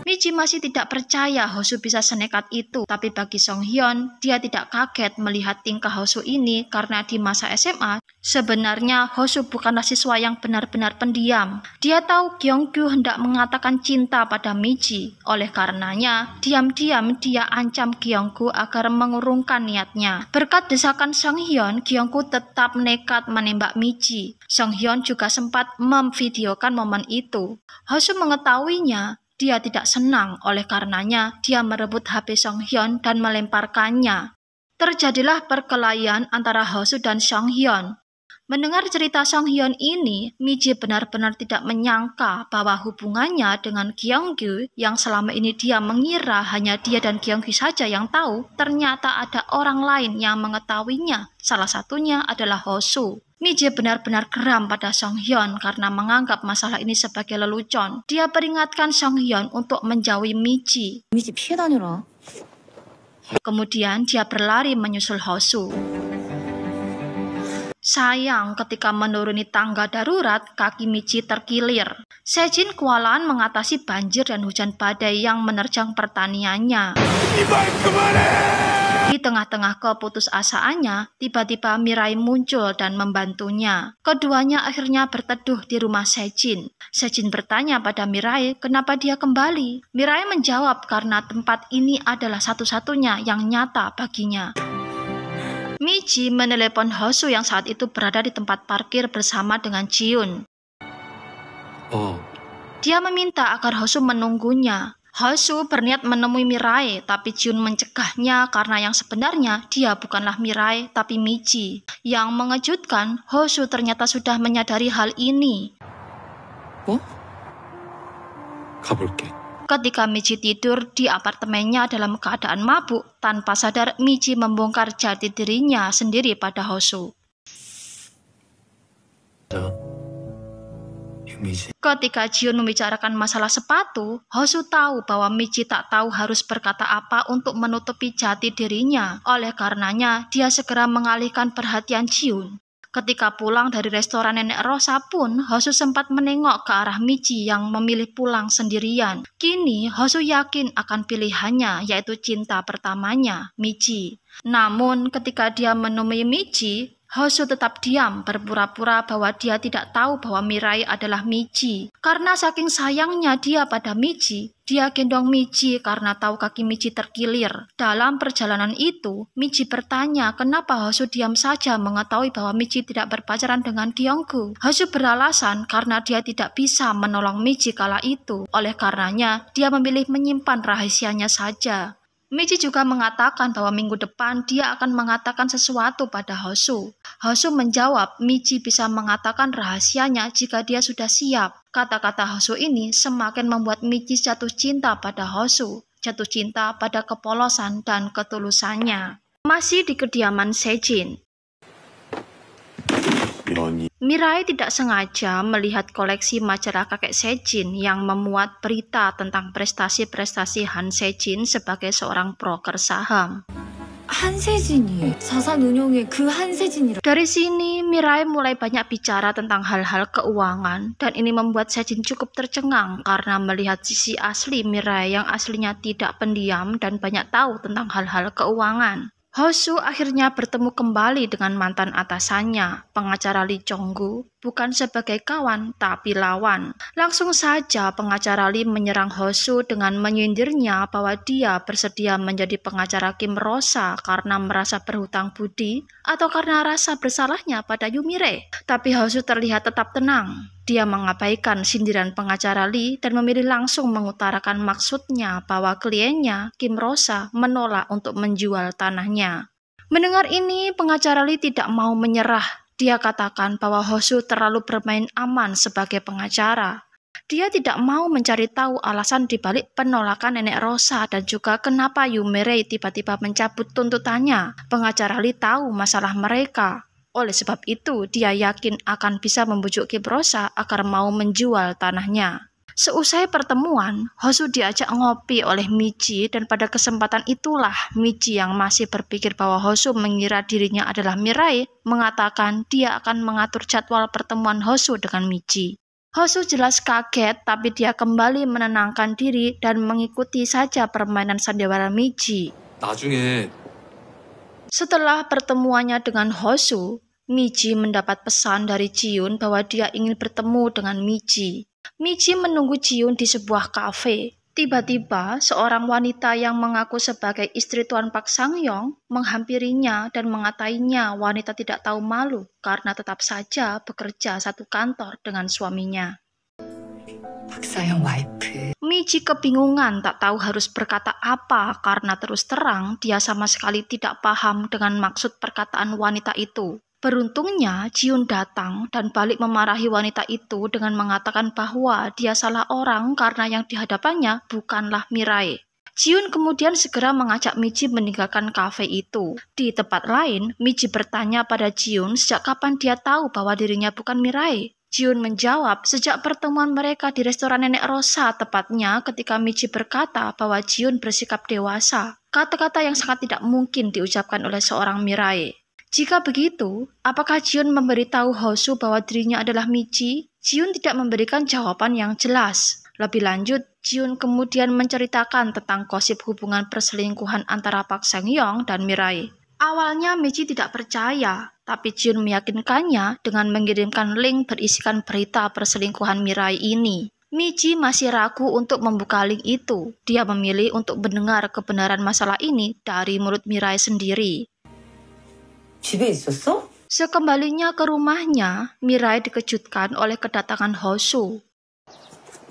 Michi masih tidak percaya Hosu bisa senekat itu, tapi bagi Song Hyun, dia tidak kaget melihat tingkah Hosu ini karena di masa SMA, sebenarnya Hosu bukanlah siswa yang benar-benar pendiam. Dia tahu Gyeonggu hendak mengatakan cinta pada Michi, oleh karenanya, diam-diam dia ancam Gyeonggu agar mengurungkan niatnya. Berkat desakan Song Hyun, Gyeonggu tetap nekat menembak Michi. Song Hyun juga sempat memvideokan momen itu. Hosu mengetahuinya. Dia tidak senang, oleh karenanya dia merebut HP Song Hyun dan melemparkannya. Terjadilah perkelahian antara Hosu dan Song Hyun. Mendengar cerita Song Hyun ini, Michi benar-benar tidak menyangka bahwa hubungannya dengan Gyeonggu yang selama ini dia mengira hanya dia dan Gyeonggu saja yang tahu, ternyata ada orang lain yang mengetahuinya. Salah satunya adalah Hosu. Michi benar-benar geram pada Song Hyun karena menganggap masalah ini sebagai lelucon. Dia peringatkan Song Hyun untuk menjauhi Michi. 미지 피해 다녀라. Kemudian dia berlari menyusul Hosu. Sayang, ketika menuruni tangga darurat, kaki Michi terkilir. Sejin kewalahan mengatasi banjir dan hujan badai yang menerjang pertaniannya. Di tengah-tengah keputusasaannya, tiba-tiba Mirai muncul dan membantunya. Keduanya akhirnya berteduh di rumah Sejin. Sejin bertanya pada Mirai kenapa dia kembali. Mirai menjawab karena tempat ini adalah satu-satunya yang nyata baginya. Michi menelepon Hosu yang saat itu berada di tempat parkir bersama dengan Jiun. Dia meminta agar Hosu menunggunya. Hosu berniat menemui Mirai, tapi Jiun mencegahnya karena yang sebenarnya dia bukanlah Mirai, tapi Michi. Yang mengejutkan, Hosu ternyata sudah menyadari hal ini. 가볼게. Ketika Michi tidur di apartemennya dalam keadaan mabuk, tanpa sadar Michi membongkar jati dirinya sendiri pada Hosu. Ketika Jiun membicarakan masalah sepatu, Hosu tahu bahwa Michi tak tahu harus berkata apa untuk menutupi jati dirinya. Oleh karenanya, dia segera mengalihkan perhatian Jiun. Ketika pulang dari restoran Nenek Rosa pun, Hosu sempat menengok ke arah Michi yang memilih pulang sendirian. Kini, Hosu yakin akan pilihannya, yaitu cinta pertamanya, Michi. Namun, ketika dia menemui Michi, Hosu tetap diam, berpura-pura bahwa dia tidak tahu bahwa Mirai adalah Michi. Karena saking sayangnya dia pada Michi, dia gendong Michi karena tahu kaki Michi terkilir. Dalam perjalanan itu, Michi bertanya kenapa Hosu diam saja mengetahui bahwa Michi tidak berpacaran dengan Kyunggu. Hosu beralasan karena dia tidak bisa menolong Michi kala itu. Oleh karenanya, dia memilih menyimpan rahasianya saja. Michi juga mengatakan bahwa minggu depan dia akan mengatakan sesuatu pada Hosu. Hosu menjawab Michi bisa mengatakan rahasianya jika dia sudah siap. Kata-kata Hosu ini semakin membuat Michi jatuh cinta pada Hosu, jatuh cinta pada kepolosan dan ketulusannya. Masih di kediaman Sejin, Mirai tidak sengaja melihat koleksi majalah kakek Sejin yang memuat berita tentang prestasi-prestasi Han Sejin sebagai seorang broker saham. 한세진이 자산운용의 그 한세진이라. Dari sini, Mirai mulai banyak bicara tentang hal-hal keuangan, dan ini membuat Sejin cukup tercengang karena melihat sisi asli Mirai yang aslinya tidak pendiam dan banyak tahu tentang hal-hal keuangan. Hosu akhirnya bertemu kembali dengan mantan atasannya, pengacara Lee Chong-gu, bukan sebagai kawan tapi lawan. Langsung saja pengacara Lee menyerang Hosu dengan menyindirnya bahwa dia bersedia menjadi pengacara Kim Rosa karena merasa berhutang budi atau karena rasa bersalahnya pada Yumire. Tapi Hosu terlihat tetap tenang. Dia mengabaikan sindiran pengacara Lee dan memilih langsung mengutarakan maksudnya bahwa kliennya, Kim Rosa, menolak untuk menjual tanahnya. Mendengar ini, pengacara Lee tidak mau menyerah. Dia katakan bahwa Hosu terlalu bermain aman sebagai pengacara. Dia tidak mau mencari tahu alasan dibalik penolakan Nenek Rosa dan juga kenapa Yumire tiba-tiba mencabut tuntutannya. Pengacara Lee tahu masalah mereka. Oleh sebab itu, dia yakin akan bisa membujuk Kim Rosa agar mau menjual tanahnya. Seusai pertemuan, Hosu diajak ngopi oleh Michi dan pada kesempatan itulah Michi yang masih berpikir bahwa Hosu mengira dirinya adalah Mirai, mengatakan dia akan mengatur jadwal pertemuan Hosu dengan Michi. Hosu jelas kaget, tapi dia kembali menenangkan diri dan mengikuti saja permainan sandiwara Michi. 나중에 Setelah pertemuannya dengan Hosu, Michi mendapat pesan dari Jiun bahwa dia ingin bertemu dengan Michi. Michi menunggu Jiun di sebuah kafe. Tiba-tiba, seorang wanita yang mengaku sebagai istri Tuan Park Sang-yong menghampirinya dan mengatainya wanita tidak tahu malu karena tetap saja bekerja satu kantor dengan suaminya. 박사형 와이프. Michi kebingungan tak tahu harus berkata apa karena terus terang dia sama sekali tidak paham dengan maksud perkataan wanita itu. Beruntungnya Jiun datang dan balik memarahi wanita itu dengan mengatakan bahwa dia salah orang karena yang dihadapannya bukanlah Mirai. Jiun kemudian segera mengajak Michi meninggalkan kafe itu. Di tempat lain, Michi bertanya pada Jiun sejak kapan dia tahu bahwa dirinya bukan Mirai. Jiun menjawab sejak pertemuan mereka di restoran Nenek Rosa, tepatnya ketika Michi berkata bahwa Jiun bersikap dewasa. Kata-kata yang sangat tidak mungkin diucapkan oleh seorang Mirai. Jika begitu, apakah Jiun memberitahu Hosu bahwa dirinya adalah Michi? Jiun tidak memberikan jawaban yang jelas. Lebih lanjut, Jiun kemudian menceritakan tentang gosip hubungan perselingkuhan antara Park Sang-young dan Mirai. Awalnya Michi tidak percaya, tapi Jiun meyakinkannya dengan mengirimkan link berisikan berita perselingkuhan Mirai ini. Michi masih ragu untuk membuka link itu. Dia memilih untuk mendengar kebenaran masalah ini dari mulut Mirai sendiri. 집에 있었어? Sekembalinya ke rumahnya, Mirai dikejutkan oleh kedatangan Hosu.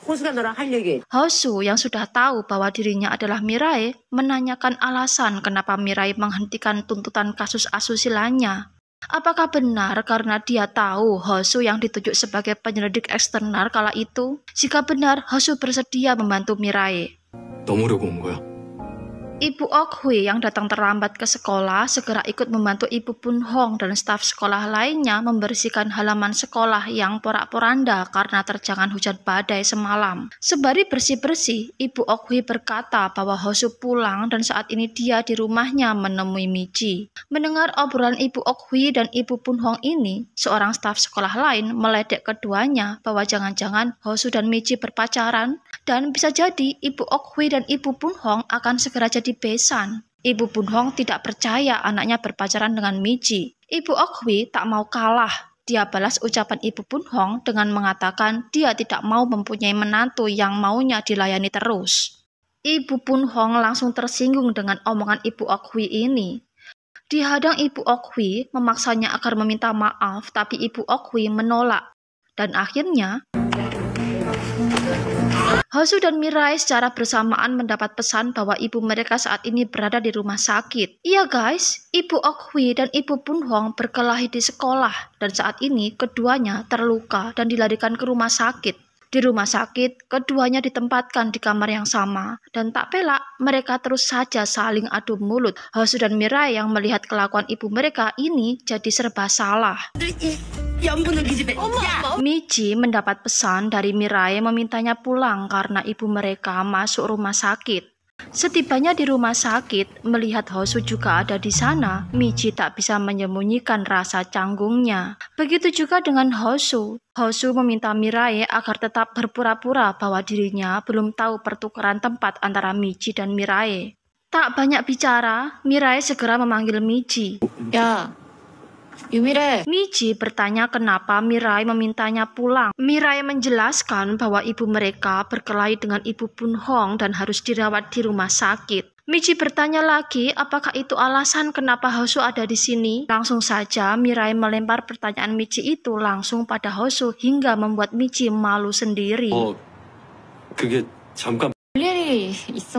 호수가 너랑 할 얘기. Hosu yang sudah tahu bahwa dirinya adalah Mirai menanyakan alasan kenapa Mirai menghentikan tuntutan kasus asusилanya. Apakah benar karena dia tahu Hosu yang ditunjuk sebagai penyelidik eksternal kala itu? Jika benar, Hosu bersedia membantu Mirai. 넘으려고 온 거야. Ibu Ok-hui yang datang terlambat ke sekolah segera ikut membantu Ibu Bun-hong dan staf sekolah lainnya membersihkan halaman sekolah yang porak-poranda karena terjangan hujan badai semalam. Sembari bersih-bersih, Ibu Ok-hui berkata bahwa Hosu pulang dan saat ini dia di rumahnya menemui Michi. Mendengar obrolan Ibu Ok-hui dan Ibu Bun-hong ini, seorang staf sekolah lain meledek keduanya bahwa jangan-jangan Hosu dan Michi berpacaran dan bisa jadi Ibu Ok-hui dan Ibu Bun-hong akan segera jadi besan. Ibu Bun-hong tidak percaya anaknya berpacaran dengan Michi. Ibu Ok-hui tak mau kalah. Dia balas ucapan Ibu Bun-hong dengan mengatakan dia tidak mau mempunyai menantu yang maunya dilayani terus. Ibu Bun-hong langsung tersinggung dengan omongan Ibu Ok-hui ini. Dihadang Ibu Ok-hui memaksanya agar meminta maaf, tapi Ibu Ok-hui menolak. Dan akhirnya Hosu dan Mirai secara bersamaan mendapat pesan bahwa ibu mereka saat ini berada di rumah sakit. Iya guys, Ibu Ok-hui dan Ibu Bun-hong berkelahi di sekolah dan saat ini keduanya terluka dan dilarikan ke rumah sakit. Di rumah sakit, keduanya ditempatkan di kamar yang sama dan tak pelak mereka terus saja saling adu mulut. Hosu dan Mirai yang melihat kelakuan ibu mereka ini jadi serba salah. Michi mendapat pesan dari Mirai memintanya pulang karena ibu mereka masuk rumah sakit. Setibanya di rumah sakit, melihat Hosu juga ada di sana, Michi tak bisa menyembunyikan rasa canggungnya. Begitu juga dengan Hosu. Hosu meminta Mirai agar tetap berpura-pura bahwa dirinya belum tahu pertukaran tempat antara Michi dan Mirai. Tak banyak bicara, Mirai segera memanggil Michi. 야, 유미래. Michi bertanya kenapa Mirai memintanya pulang. Mirai menjelaskan bahwa ibu mereka berkelahi dengan Ibu Bun-hong dan harus dirawat di rumah sakit. Michi bertanya lagi apakah itu alasan kenapa Hosu ada di sini. Langsung saja Mirai melempar pertanyaan Michi itu langsung pada Hosu hingga membuat Michi malu sendiri. 그게 잠깐.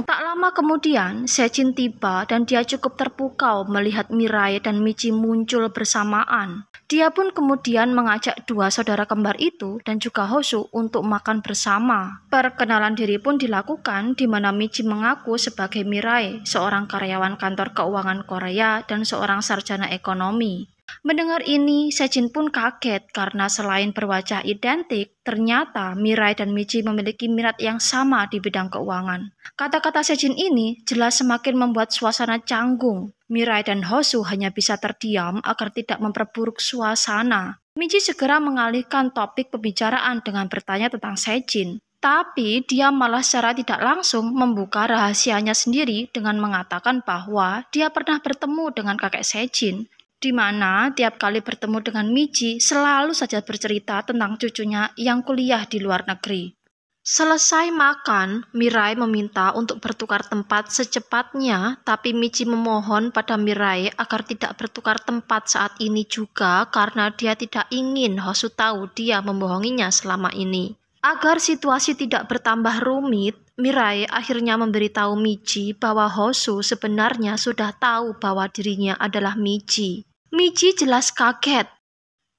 Tak lama kemudian, Sejin tiba dan dia cukup terpukau melihat Mirai dan Michi muncul bersamaan. Dia pun kemudian mengajak dua saudara kembar itu dan juga Hosu untuk makan bersama. Perkenalan diri pun dilakukan di mana Michi mengaku sebagai Mirai, seorang karyawan kantor keuangan Korea dan seorang sarjana ekonomi. Mendengar ini, Sejin pun kaget karena selain berwajah identik, ternyata Mirai dan Michi memiliki minat yang sama di bidang keuangan. Kata-kata Sejin ini jelas semakin membuat suasana canggung. Mirai dan Hosu hanya bisa terdiam agar tidak memperburuk suasana. Michi segera mengalihkan topik pembicaraan dengan bertanya tentang Sejin. Tapi dia malah secara tidak langsung membuka rahasianya sendiri dengan mengatakan bahwa dia pernah bertemu dengan kakek Sejin, di mana tiap kali bertemu dengan Michi selalu saja bercerita tentang cucunya yang kuliah di luar negeri. Selesai makan, Mirai meminta untuk bertukar tempat secepatnya, tapi Michi memohon pada Mirai agar tidak bertukar tempat saat ini juga karena dia tidak ingin Hosu tahu dia membohonginya selama ini. Agar situasi tidak bertambah rumit, Mirai akhirnya memberitahu Michi bahwa Hosu sebenarnya sudah tahu bahwa dirinya adalah Michi. Michi jelas kaget.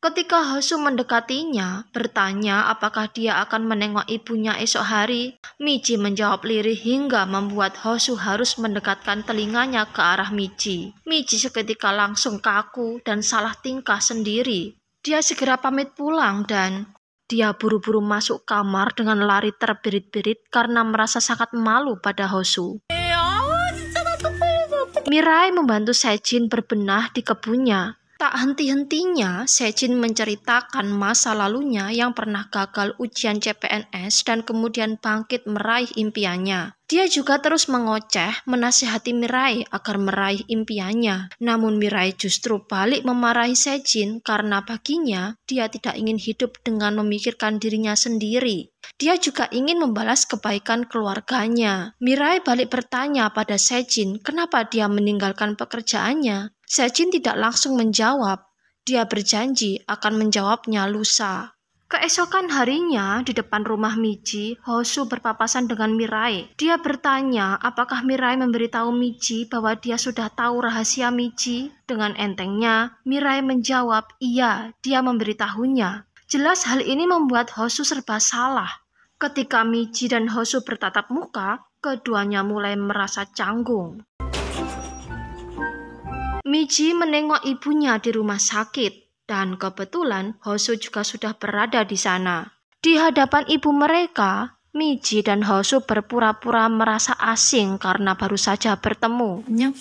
Ketika Hosu mendekatinya, bertanya apakah dia akan menengok ibunya esok hari, Michi menjawab lirih hingga membuat Hosu harus mendekatkan telinganya ke arah Michi. Michi seketika langsung kaku dan salah tingkah sendiri. Dia segera pamit pulang dan dia buru-buru masuk kamar dengan lari terbirit-birit karena merasa sangat malu pada Hosu. Mirai membantu Sejin berbenah di kebunnya. Tak henti-hentinya, Sejin menceritakan masa lalunya yang pernah gagal ujian CPNS dan kemudian bangkit meraih impiannya. Dia juga terus mengoceh, menasihati Mirai agar meraih impiannya. Namun Mirai justru balik memarahi Sejin karena baginya dia tidak ingin hidup dengan memikirkan dirinya sendiri. Dia juga ingin membalas kebaikan keluarganya. Mirai balik bertanya pada Sejin kenapa dia meninggalkan pekerjaannya. Sejin tidak langsung menjawab. Dia berjanji akan menjawabnya lusa. Keesokan harinya, di depan rumah Miji, Hosu berpapasan dengan Mirai. Dia bertanya apakah Mirai memberitahu Miji bahwa dia sudah tahu rahasia Miji. Dengan entengnya, Mirai menjawab iya, dia memberitahunya. Jelas hal ini membuat Hosu serba salah. Ketika Miji dan Hosu bertatap muka, keduanya mulai merasa canggung. Miji menengok ibunya di rumah sakit, dan kebetulan Hosu juga sudah berada di sana. Di hadapan ibu mereka, Miji dan Hosu berpura-pura merasa asing karena baru saja bertemu. 안녕?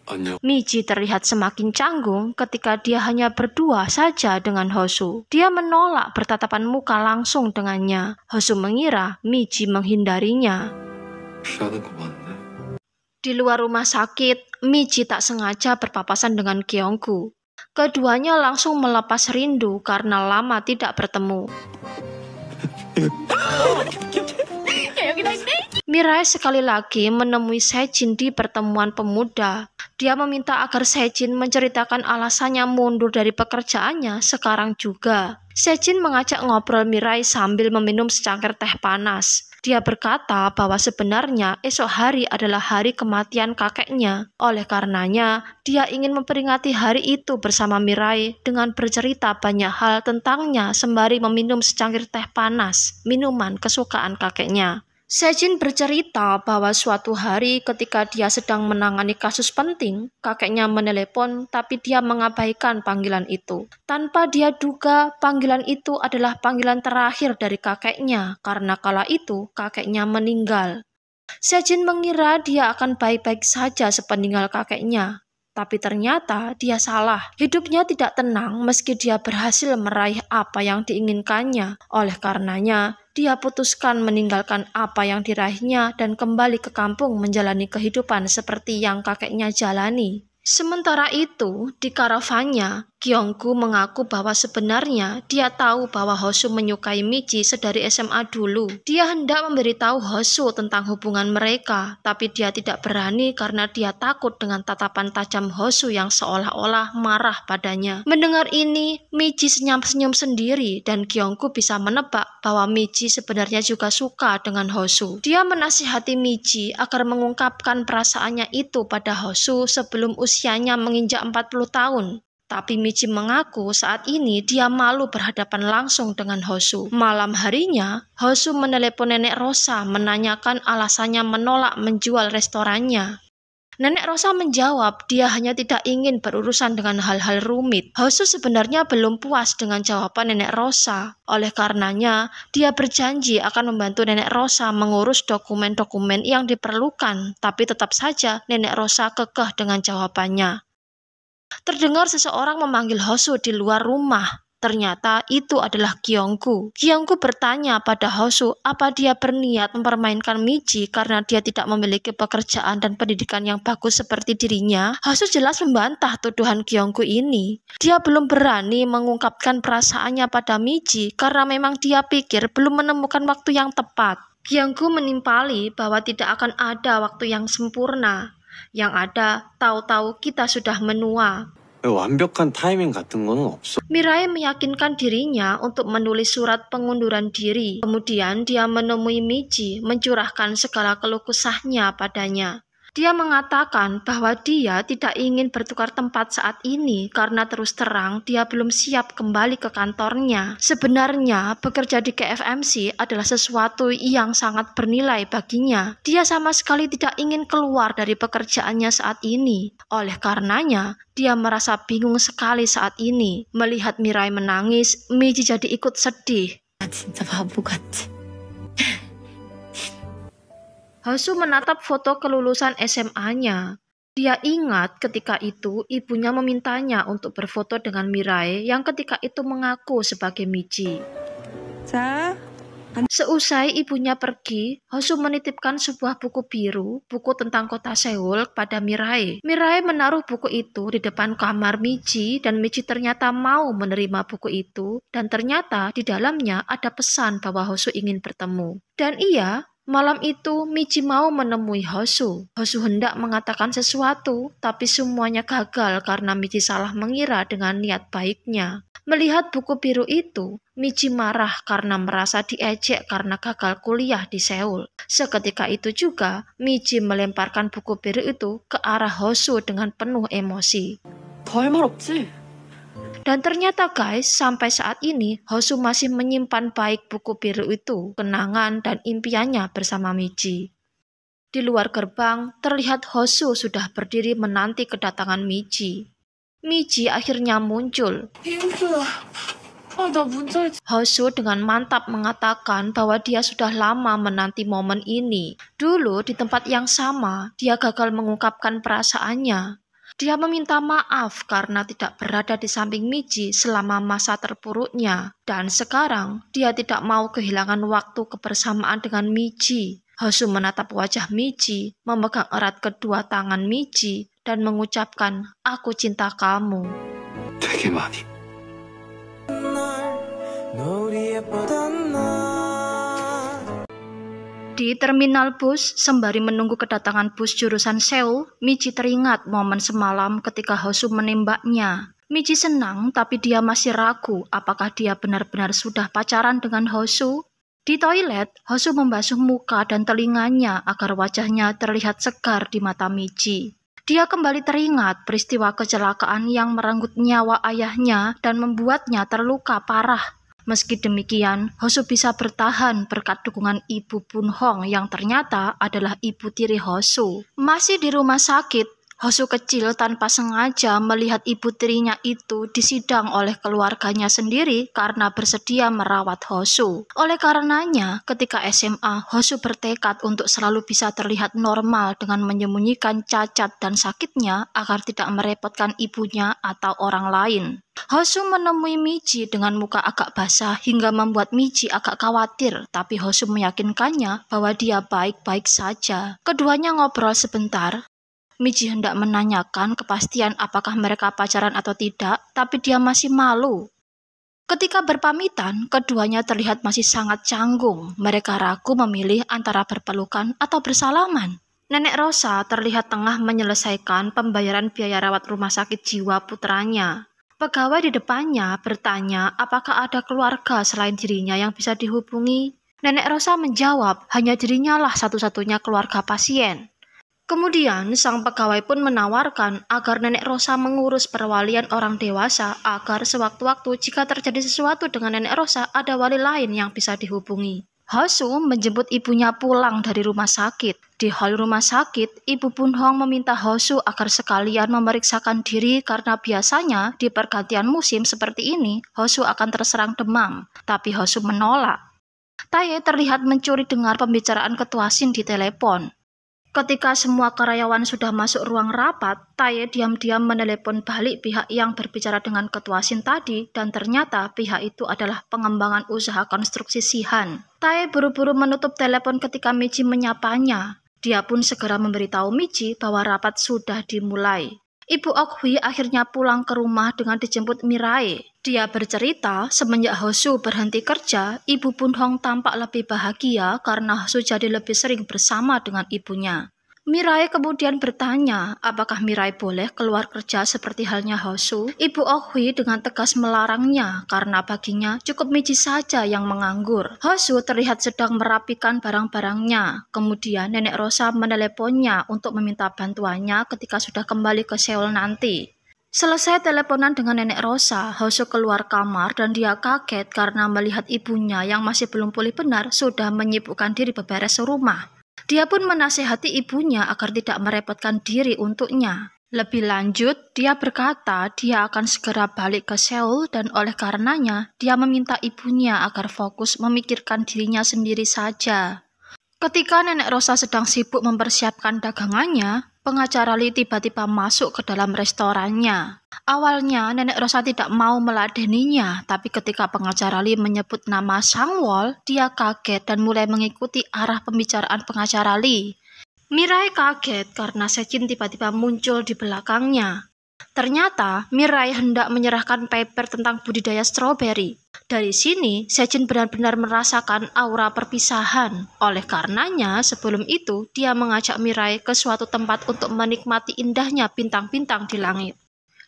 안녕. Miji terlihat semakin canggung ketika dia hanya berdua saja dengan Hosu. Dia menolak bertatapan muka langsung dengannya. Hosu mengira Miji menghindarinya. 피하는 거 맞네. Di luar rumah sakit, Miji tak sengaja berpapasan dengan Kyunggu. Keduanya langsung melepas rindu karena lama tidak bertemu. Mirai sekali lagi menemui Sejin di pertemuan pemuda. Dia meminta agar Sejin menceritakan alasannya mundur dari pekerjaannya sekarang juga. Sejin mengajak ngobrol Mirai sambil meminum secangkir teh panas. Dia berkata bahwa sebenarnya esok hari adalah hari kematian kakeknya. Oleh karenanya, dia ingin memperingati hari itu bersama Mirai dengan bercerita banyak hal tentangnya sembari meminum secangkir teh panas, minuman kesukaan kakeknya. Sejin bercerita bahwa suatu hari ketika dia sedang menangani kasus penting, kakeknya menelepon tapi dia mengabaikan panggilan itu. Tanpa dia duga, panggilan itu adalah panggilan terakhir dari kakeknya karena kala itu kakeknya meninggal. Sejin mengira dia akan baik-baik saja sepeninggal kakeknya. Tapi ternyata dia salah. Hidupnya tidak tenang meski dia berhasil meraih apa yang diinginkannya. Oleh karenanya, dia putuskan meninggalkan apa yang diraihnya dan kembali ke kampung menjalani kehidupan seperti yang kakeknya jalani. Sementara itu, di karavannya, Kyunggu mengaku bahwa sebenarnya dia tahu bahwa Hosu menyukai Miji sedari SMA dulu. Dia hendak memberitahu Hosu tentang hubungan mereka, tapi dia tidak berani karena dia takut dengan tatapan tajam Hosu yang seolah-olah marah padanya. Mendengar ini, Miji senyum-senyum sendiri dan Kyunggu bisa menebak bahwa Miji sebenarnya juga suka dengan Hosu. Dia menasihati Miji agar mengungkapkan perasaannya itu pada Hosu sebelum usianya menginjak 40 tahun. Tapi Miji mengaku saat ini dia malu berhadapan langsung dengan Hosu. Malam harinya, Hosu menelepon Nenek Rosa menanyakan alasannya menolak menjual restorannya. Nenek Rosa menjawab dia hanya tidak ingin berurusan dengan hal-hal rumit. Hosu sebenarnya belum puas dengan jawaban Nenek Rosa. Oleh karenanya, dia berjanji akan membantu Nenek Rosa mengurus dokumen-dokumen yang diperlukan. Tapi tetap saja Nenek Rosa kekeh dengan jawabannya. Terdengar seseorang memanggil Hosu di luar rumah. Ternyata itu adalah Kyunggu. Kyunggu bertanya pada Hosu apa dia berniat mempermainkan Miji karena dia tidak memiliki pekerjaan dan pendidikan yang bagus seperti dirinya. Hosu jelas membantah tuduhan Kyunggu ini. Dia belum berani mengungkapkan perasaannya pada Miji karena memang dia pikir belum menemukan waktu yang tepat. Kyunggu menimpali bahwa tidak akan ada waktu yang sempurna. Yang ada, tahu-tahu kita sudah menua. 완벽한 타이밍 같은 거는 없어. Mirai meyakinkan dirinya untuk menulis surat pengunduran diri. Kemudian dia menemui Miji, mencurahkan segala keluh kesahnya padanya. Dia mengatakan bahwa dia tidak ingin bertukar tempat saat ini karena terus terang dia belum siap kembali ke kantornya. Sebenarnya bekerja di KFMC adalah sesuatu yang sangat bernilai baginya. Dia sama sekali tidak ingin keluar dari pekerjaannya saat ini. Oleh karenanya, dia merasa bingung sekali saat ini. Melihat Mirai menangis, Miji jadi ikut sedih. 진짜 바보 같아. Hosu menatap foto kelulusan SMA-nya. Dia ingat ketika itu ibunya memintanya untuk berfoto dengan Mirai yang ketika itu mengaku sebagai Michi. 자, Seusai ibunya pergi, Hosu menitipkan sebuah buku biru, buku tentang kota Seoul, kepada Mirai. Mirai menaruh buku itu di depan kamar Michi dan Michi ternyata mau menerima buku itu dan ternyata di dalamnya ada pesan bahwa Hosu ingin bertemu. Dan iya, malam itu Michi mau menemui Hosu. Hosu hendak mengatakan sesuatu, tapi semuanya gagal karena Michi salah mengira dengan niat baiknya. Melihat buku biru itu, Michi marah karena merasa diejek karena gagal kuliah di Seoul. Seketika itu juga, Michi melemparkan buku biru itu ke arah Hosu dengan penuh emosi. 별말 없지? Dan ternyata guys, sampai saat ini Hosu masih menyimpan baik buku biru itu, kenangan dan impiannya bersama Michi. Di luar gerbang, terlihat Hosu sudah berdiri menanti kedatangan Michi. Michi akhirnya muncul. 나 문자에 Hosu dengan mantap mengatakan bahwa dia sudah lama menanti momen ini. Dulu di tempat yang sama, dia gagal mengungkapkan perasaannya. Dia meminta maaf karena tidak berada di samping Michi selama masa terpuruknya. Dan sekarang, dia tidak mau kehilangan waktu kebersamaan dengan Michi. Hosu menatap wajah Michi, memegang erat kedua tangan Michi, dan mengucapkan, "Aku cinta kamu." 되게 많이. Di terminal bus, sembari menunggu kedatangan bus jurusan Seoul, Michi teringat momen semalam ketika Hosu menembaknya. Michi senang, tapi dia masih ragu apakah dia benar-benar sudah pacaran dengan Hosu. Di toilet, Hosu membasuh muka dan telinganya agar wajahnya terlihat segar di mata Michi. Dia kembali teringat peristiwa kecelakaan yang merenggut nyawa ayahnya dan membuatnya terluka parah. Meski demikian, Hosu bisa bertahan berkat dukungan ibu Bunhong yang ternyata adalah ibu tiri Hosu. Masih di rumah sakit, Hosu kecil tanpa sengaja melihat ibu tirinya itu disidang oleh keluarganya sendiri karena bersedia merawat Hosu. Oleh karenanya, ketika SMA, Hosu bertekad untuk selalu bisa terlihat normal dengan menyembunyikan cacat dan sakitnya agar tidak merepotkan ibunya atau orang lain. Hosu menemui Michi dengan muka agak basah hingga membuat Michi agak khawatir, tapi Hosu meyakinkannya bahwa dia baik-baik saja. Keduanya ngobrol sebentar. Michi hendak menanyakan kepastian apakah mereka pacaran atau tidak, tapi dia masih malu. Ketika berpamitan, keduanya terlihat masih sangat canggung. Mereka ragu memilih antara berpelukan atau bersalaman. Nenek Rosa terlihat tengah menyelesaikan pembayaran biaya rawat rumah sakit jiwa putranya. Pegawai di depannya bertanya apakah ada keluarga selain dirinya yang bisa dihubungi. Nenek Rosa menjawab hanya dirinya lah satu-satunya keluarga pasien. Kemudian sang pegawai pun menawarkan agar Nenek Rosa mengurus perwalian orang dewasa agar sewaktu-waktu jika terjadi sesuatu dengan Nenek Rosa ada wali lain yang bisa dihubungi. Hosu menjemput ibunya pulang dari rumah sakit. Di hall rumah sakit, Ibu Bunhong meminta Hosu agar sekalian memeriksakan diri karena biasanya di pergantian musim seperti ini, Hosu akan terserang demam. Tapi Hosu menolak. Tae terlihat mencuri dengar pembicaraan ketua Shin di telepon. Ketika semua karyawan sudah masuk ruang rapat, Tae diam-diam menelepon balik pihak yang berbicara dengan ketua Shin tadi dan ternyata pihak itu adalah pengembangan usaha konstruksi Sihan. Tae buru-buru menutup telepon ketika Michi menyapanya. Dia pun segera memberitahu Michi bahwa rapat sudah dimulai. Ibu Okhui akhirnya pulang ke rumah dengan dijemput Mirai. Dia bercerita semenjak Hosu berhenti kerja, Ibu Bunhong tampak lebih bahagia karena Hosu jadi lebih sering bersama dengan ibunya. Mirai kemudian bertanya apakah Mirai boleh keluar kerja seperti halnya Hosu. Ibu Okhui dengan tegas melarangnya karena baginya cukup Michi saja yang menganggur. Hosu terlihat sedang merapikan barang-barangnya. Kemudian Nenek Rosa meneleponnya untuk meminta bantuannya ketika sudah kembali ke Seoul nanti. Selesai teleponan dengan Nenek Rosa, Hosu keluar kamar dan dia kaget karena melihat ibunya yang masih belum pulih benar sudah menyibukkan diri beberes rumah. Dia pun menasihati ibunya agar tidak merepotkan diri untuknya. Lebih lanjut, dia berkata dia akan segera balik ke Seoul dan oleh karenanya dia meminta ibunya agar fokus memikirkan dirinya sendiri saja. Ketika Nenek Rosa sedang sibuk mempersiapkan dagangannya, pengacara Lee tiba-tiba masuk ke dalam restorannya. Awalnya Nenek Rosa tidak mau meladeninya, tapi ketika pengacara Lee menyebut nama Sangwol, dia kaget dan mulai mengikuti arah pembicaraan pengacara Lee. Mirai kaget karena Sejin tiba-tiba muncul di belakangnya. Ternyata Mirai hendak menyerahkan paper tentang budidaya stroberi. Dari sini, Sejin benar-benar merasakan aura perpisahan. Oleh karenanya, sebelum itu, dia mengajak Mirai ke suatu tempat untuk menikmati indahnya bintang-bintang di langit.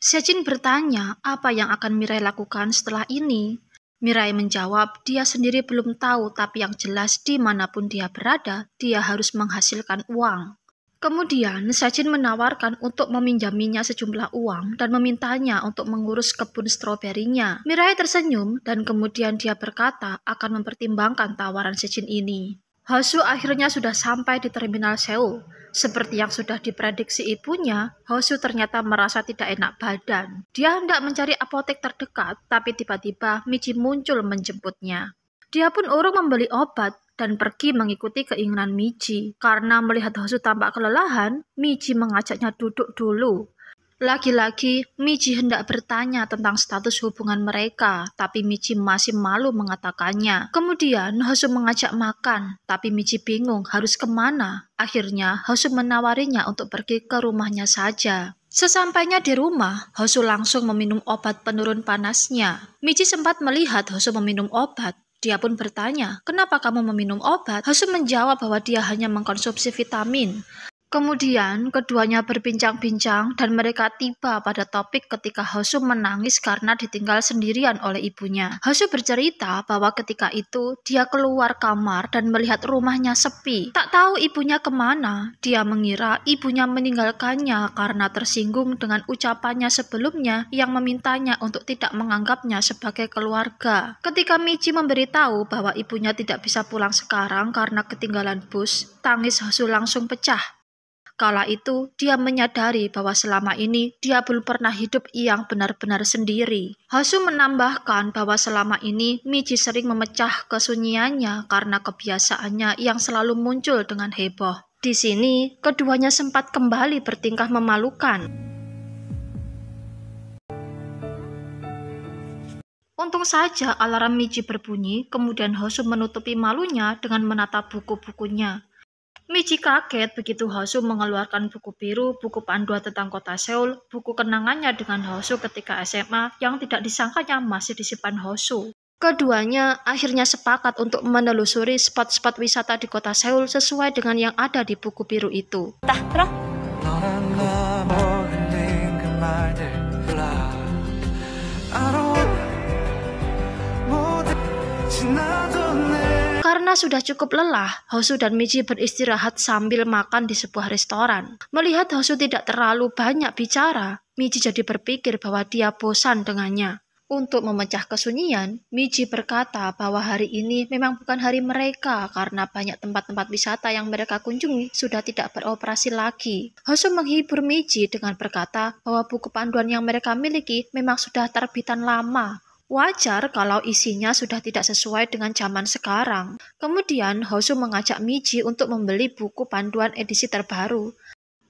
Sejin bertanya apa yang akan Mirai lakukan setelah ini. Mirai menjawab dia sendiri belum tahu, tapi yang jelas dimanapun dia berada, dia harus menghasilkan uang. Kemudian Sejin menawarkan untuk meminjaminya sejumlah uang dan memintanya untuk mengurus kebun stroberinya. Mirai tersenyum dan kemudian dia berkata akan mempertimbangkan tawaran Sejin ini. Hosu akhirnya sudah sampai di terminal Seoul. Seperti yang sudah diprediksi ibunya, Hosu ternyata merasa tidak enak badan. Dia hendak mencari apotek terdekat, tapi tiba-tiba Michi muncul menjemputnya. Dia pun urung membeli obat dan pergi mengikuti keinginan Michi. Karena melihat Hosu tampak kelelahan, Michi mengajaknya duduk dulu. Lagi-lagi, Michi hendak bertanya tentang status hubungan mereka, tapi Michi masih malu mengatakannya. Kemudian, Hosu mengajak makan, tapi Michi bingung harus kemana. Akhirnya, Hosu menawarinya untuk pergi ke rumahnya saja. Sesampainya di rumah, Hosu langsung meminum obat penurun panasnya. Michi sempat melihat Hosu meminum obat. Dia pun bertanya, "Kenapa kamu meminum obat?" Hosu menjawab bahwa dia hanya mengkonsumsi vitamin. Kemudian keduanya berbincang-bincang dan mereka tiba pada topik ketika Hosu menangis karena ditinggal sendirian oleh ibunya. Hosu bercerita bahwa ketika itu dia keluar kamar dan melihat rumahnya sepi. Tak tahu ibunya kemana, dia mengira ibunya meninggalkannya karena tersinggung dengan ucapannya sebelumnya yang memintanya untuk tidak menganggapnya sebagai keluarga. Ketika Michi memberitahu bahwa ibunya tidak bisa pulang sekarang karena ketinggalan bus, tangis Hosu langsung pecah. Kala itu, dia menyadari bahwa selama ini dia belum pernah hidup yang benar-benar sendiri. Hosu menambahkan bahwa selama ini Michi sering memecah kesunyiannya karena kebiasaannya yang selalu muncul dengan heboh. Di sini, keduanya sempat kembali bertingkah memalukan. Untung saja alarm Michi berbunyi, kemudian Hosu menutupi malunya dengan menatap buku-bukunya. Michi kaget begitu Hosu mengeluarkan buku biru, buku panduan tentang kota Seoul, buku kenangannya dengan Hosu ketika SMA yang tidak disangkanya masih disimpan Hosu. Keduanya akhirnya sepakat untuk menelusuri spot-spot wisata di kota Seoul sesuai dengan yang ada di buku biru itu. Karena sudah cukup lelah, Hosu dan Michi beristirahat sambil makan di sebuah restoran. Melihat Hosu tidak terlalu banyak bicara, Michi jadi berpikir bahwa dia bosan dengannya. Untuk memecah kesunyian, Michi berkata bahwa hari ini memang bukan hari mereka karena banyak tempat-tempat wisata yang mereka kunjungi sudah tidak beroperasi lagi. Hosu menghibur Michi dengan berkata bahwa buku panduan yang mereka miliki memang sudah terbitan lama. Wajar kalau isinya sudah tidak sesuai dengan zaman sekarang. Kemudian Hosu mengajak Michi untuk membeli buku panduan edisi terbaru.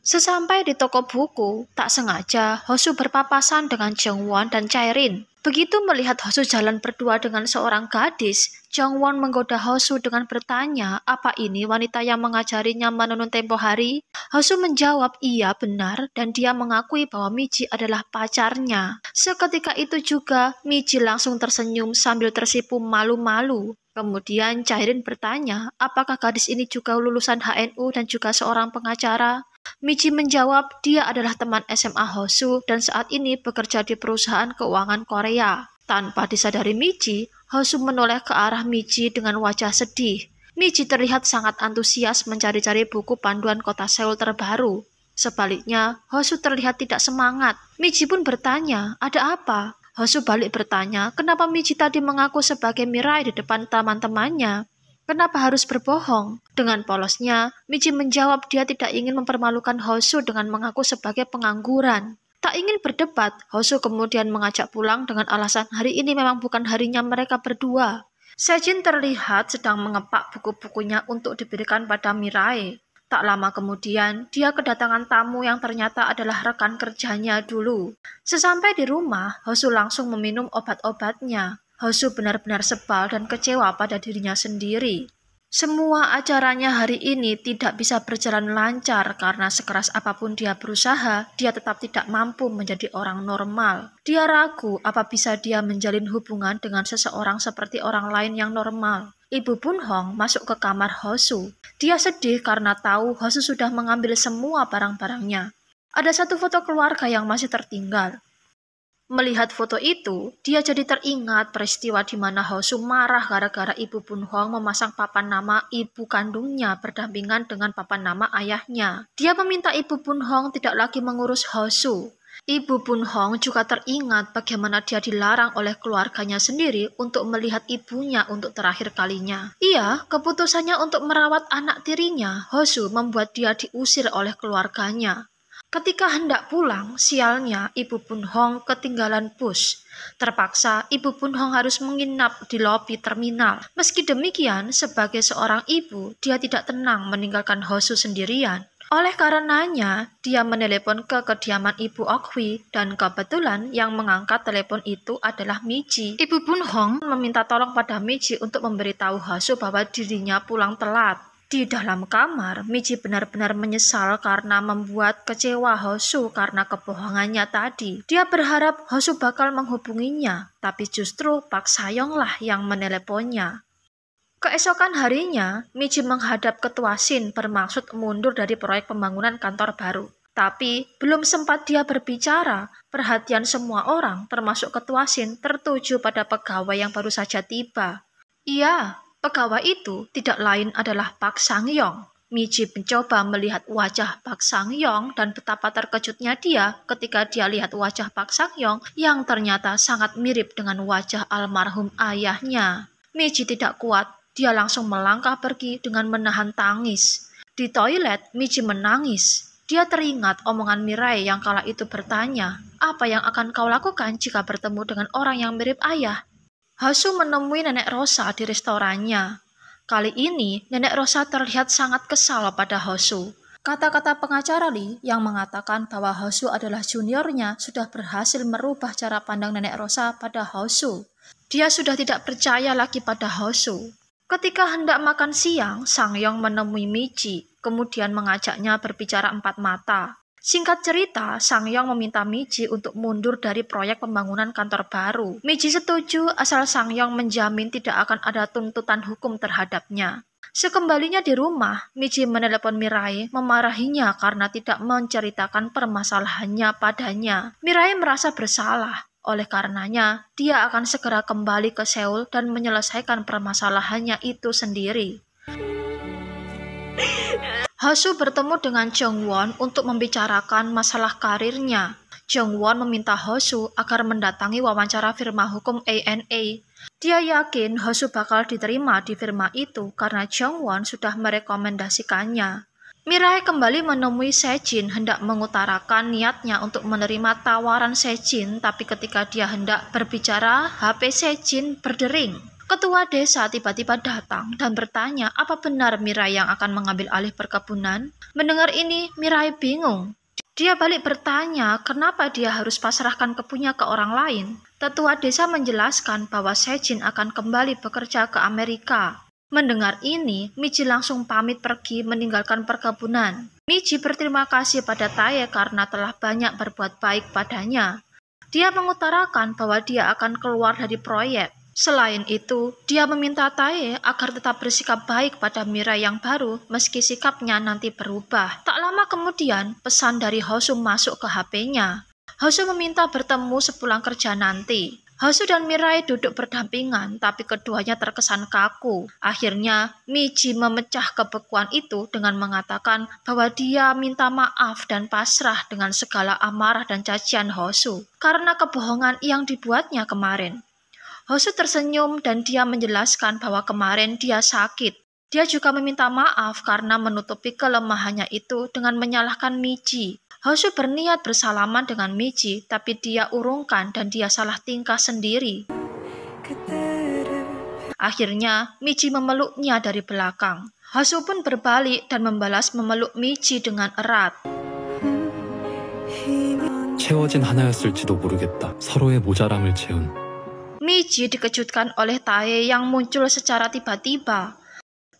Sesampai di toko buku, tak sengaja Hosu berpapasan dengan Jongwon dan Chaerin. Begitu melihat Hosu jalan berdua dengan seorang gadis, Jongwon menggoda Hosu dengan bertanya, apa ini wanita yang mengajarinya menenun tempo hari? Hosu menjawab iya benar dan dia mengakui bahwa Michi adalah pacarnya. Seketika itu juga, Michi langsung tersenyum sambil tersipu malu-malu. Kemudian Chaerin bertanya, apakah gadis ini juga lulusan HNU dan juga seorang pengacara? Michi menjawab dia adalah teman SMA Hosu dan saat ini bekerja di perusahaan keuangan Korea. Tanpa disadari Michi, Hosu menoleh ke arah Michi dengan wajah sedih. Michi terlihat sangat antusias mencari-cari buku panduan kota Seoul terbaru. Sebaliknya, Hosu terlihat tidak semangat. Michi pun bertanya, ada apa? Hosu balik bertanya, kenapa Michi tadi mengaku sebagai Mirai di depan teman-temannya? Kenapa harus berbohong? Dengan polosnya, Michi menjawab dia tidak ingin mempermalukan Hosu dengan mengaku sebagai pengangguran. Tak ingin berdebat, Hosu kemudian mengajak pulang dengan alasan hari ini memang bukan harinya mereka berdua. Sejin terlihat sedang mengepak buku-bukunya untuk diberikan pada Mirai. Tak lama kemudian, dia kedatangan tamu yang ternyata adalah rekan kerjanya dulu. Sesampai di rumah, Hosu langsung meminum obat-obatnya. Hosu benar-benar sebal dan kecewa pada dirinya sendiri. Semua acaranya hari ini tidak bisa berjalan lancar karena sekeras apapun dia berusaha, dia tetap tidak mampu menjadi orang normal. Dia ragu apa bisa dia menjalin hubungan dengan seseorang seperti orang lain yang normal. Ibu Bunhong masuk ke kamar Hosu. Dia sedih karena tahu Hosu sudah mengambil semua barang-barangnya. Ada satu foto keluarga yang masih tertinggal. Melihat foto itu, dia jadi teringat peristiwa di mana Hosu marah gara-gara Ibu Bunhong memasang papan nama ibu kandungnya berdampingan dengan papan nama ayahnya. Dia meminta Ibu Bunhong tidak lagi mengurus Hosu. Ibu Bunhong juga teringat bagaimana dia dilarang oleh keluarganya sendiri untuk melihat ibunya untuk terakhir kalinya. Iya, keputusannya untuk merawat anak tirinya, Hosu, membuat dia diusir oleh keluarganya. Ketika hendak pulang, sialnya Ibu Bunhong ketinggalan bus. Terpaksa Ibu Bunhong harus menginap di lobi terminal. Meski demikian, sebagai seorang ibu, dia tidak tenang meninggalkan Hosu sendirian. Oleh karenanya, dia menelepon ke kediaman Ibu Okhwi dan kebetulan yang mengangkat telepon itu adalah Michi. Ibu Bunhong meminta tolong pada Michi untuk memberitahu Hosu bahwa dirinya pulang telat. Di dalam kamar, Michi benar-benar menyesal karena membuat kecewa Hosu karena kebohongannya tadi. Dia berharap Hosu bakal menghubunginya, tapi justru Pak Sayong lah yang meneleponnya. Keesokan harinya, Michi menghadap Ketua Shin bermaksud mundur dari proyek pembangunan kantor baru. Tapi belum sempat dia berbicara, perhatian semua orang, termasuk Ketua Shin, tertuju pada pegawai yang baru saja tiba. Iya, pegawai itu tidak lain adalah Pak Sangyong. Michi mencoba melihat wajah Pak Sangyong dan betapa terkejutnya dia ketika dia lihat wajah Pak Sangyong yang ternyata sangat mirip dengan wajah almarhum ayahnya. Michi tidak kuat, dia langsung melangkah pergi dengan menahan tangis. Di toilet, Michi menangis. Dia teringat omongan Mirai yang kala itu bertanya, "Apa yang akan kau lakukan jika bertemu dengan orang yang mirip ayah?" Hosu menemui Nenek Rosa di restorannya. Kali ini, Nenek Rosa terlihat sangat kesal pada Hosu. Kata-kata pengacara Lee yang mengatakan bahwa Hosu adalah juniornya sudah berhasil merubah cara pandang Nenek Rosa pada Hosu. Dia sudah tidak percaya lagi pada Hosu. Ketika hendak makan siang, Sangyong menemui Michi, kemudian mengajaknya berbicara empat mata. Singkat cerita, Sangyong meminta Michi untuk mundur dari proyek pembangunan kantor baru. Michi setuju asal Sangyong menjamin tidak akan ada tuntutan hukum terhadapnya. Sekembalinya di rumah, Michi menelepon Mirai memarahinya karena tidak menceritakan permasalahannya padanya. Mirai merasa bersalah. Oleh karenanya, dia akan segera kembali ke Seoul dan menyelesaikan permasalahannya itu sendiri. Hosu bertemu dengan Jongwon untuk membicarakan masalah karirnya. Jongwon meminta Hosu agar mendatangi wawancara firma hukum ANA. Dia yakin Hosu bakal diterima di firma itu karena Jongwon sudah merekomendasikannya. Mirai kembali menemui Sejin hendak mengutarakan niatnya untuk menerima tawaran Sejin, tapi ketika dia hendak berbicara, HP Sejin berdering. Ketua desa tiba-tiba datang dan bertanya apa benar Mirai yang akan mengambil alih perkebunan. Mendengar ini, Mirai bingung. Dia balik bertanya kenapa dia harus pasrahkan kebunnya ke orang lain. Tetua desa menjelaskan bahwa Sejin akan kembali bekerja ke Amerika. Mendengar ini, Michi langsung pamit pergi meninggalkan perkebunan. Michi berterima kasih pada Tae karena telah banyak berbuat baik padanya. Dia mengutarakan bahwa dia akan keluar dari proyek. Selain itu, dia meminta Tae agar tetap bersikap baik pada Mirai yang baru meski sikapnya nanti berubah. Tak lama kemudian, pesan dari Hosu masuk ke HP-nya. Hosu meminta bertemu sepulang kerja nanti. Hosu dan Mirai duduk berdampingan, tapi keduanya terkesan kaku. Akhirnya, Michi memecah kebekuan itu dengan mengatakan bahwa dia minta maaf dan pasrah dengan segala amarah dan cacian Hosu karena kebohongan yang dibuatnya kemarin. Hosu tersenyum dan dia menjelaskan bahwa kemarin dia sakit. Dia juga meminta maaf karena menutupi kelemahannya itu dengan menyalahkan Michi. Hosu berniat bersalaman dengan Michi, tapi dia urungkan dan dia salah tingkah sendiri. Akhirnya, Michi memeluknya dari belakang. Hosu pun berbalik dan membalas memeluk Michi dengan erat. 채워진 하나였을지도 모르겠다. 서로의 모자람을 채운. Michi dikejutkan oleh Tae yang muncul secara tiba-tiba.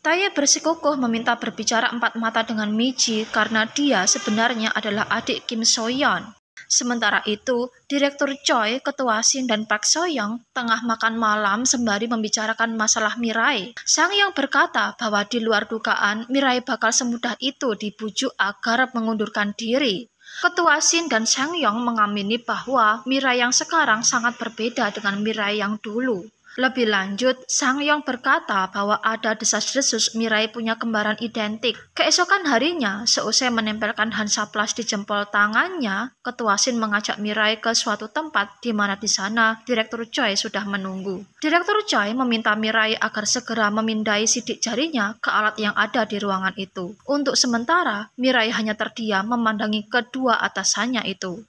Tae bersikukuh meminta berbicara empat mata dengan Michi karena dia sebenarnya adalah adik Kim So-yeon. Sementara itu, Direktur Choi, Ketua Shin, dan Park So-young tengah makan malam sembari membicarakan masalah Mirai. Sang-hyang berkata bahwa di luar dugaan, Mirai bakal semudah itu dibujuk agar mengundurkan diri. Ketua Shin dan Sang-hyang mengamini bahwa Mirai yang sekarang sangat berbeda dengan Mirai yang dulu. Lebih lanjut, Sang-hyang berkata bahwa ada desas-desus Mirai punya kembaran identik. Keesokan harinya, seusai menempelkan Hansaplast di jempol tangannya, Ketua Shin mengajak Mirai ke suatu tempat di mana di sana Direktur Choi sudah menunggu. Direktur Choi meminta Mirai agar segera memindai sidik jarinya ke alat yang ada di ruangan itu. Untuk sementara, Mirai hanya terdiam memandangi kedua atasannya itu.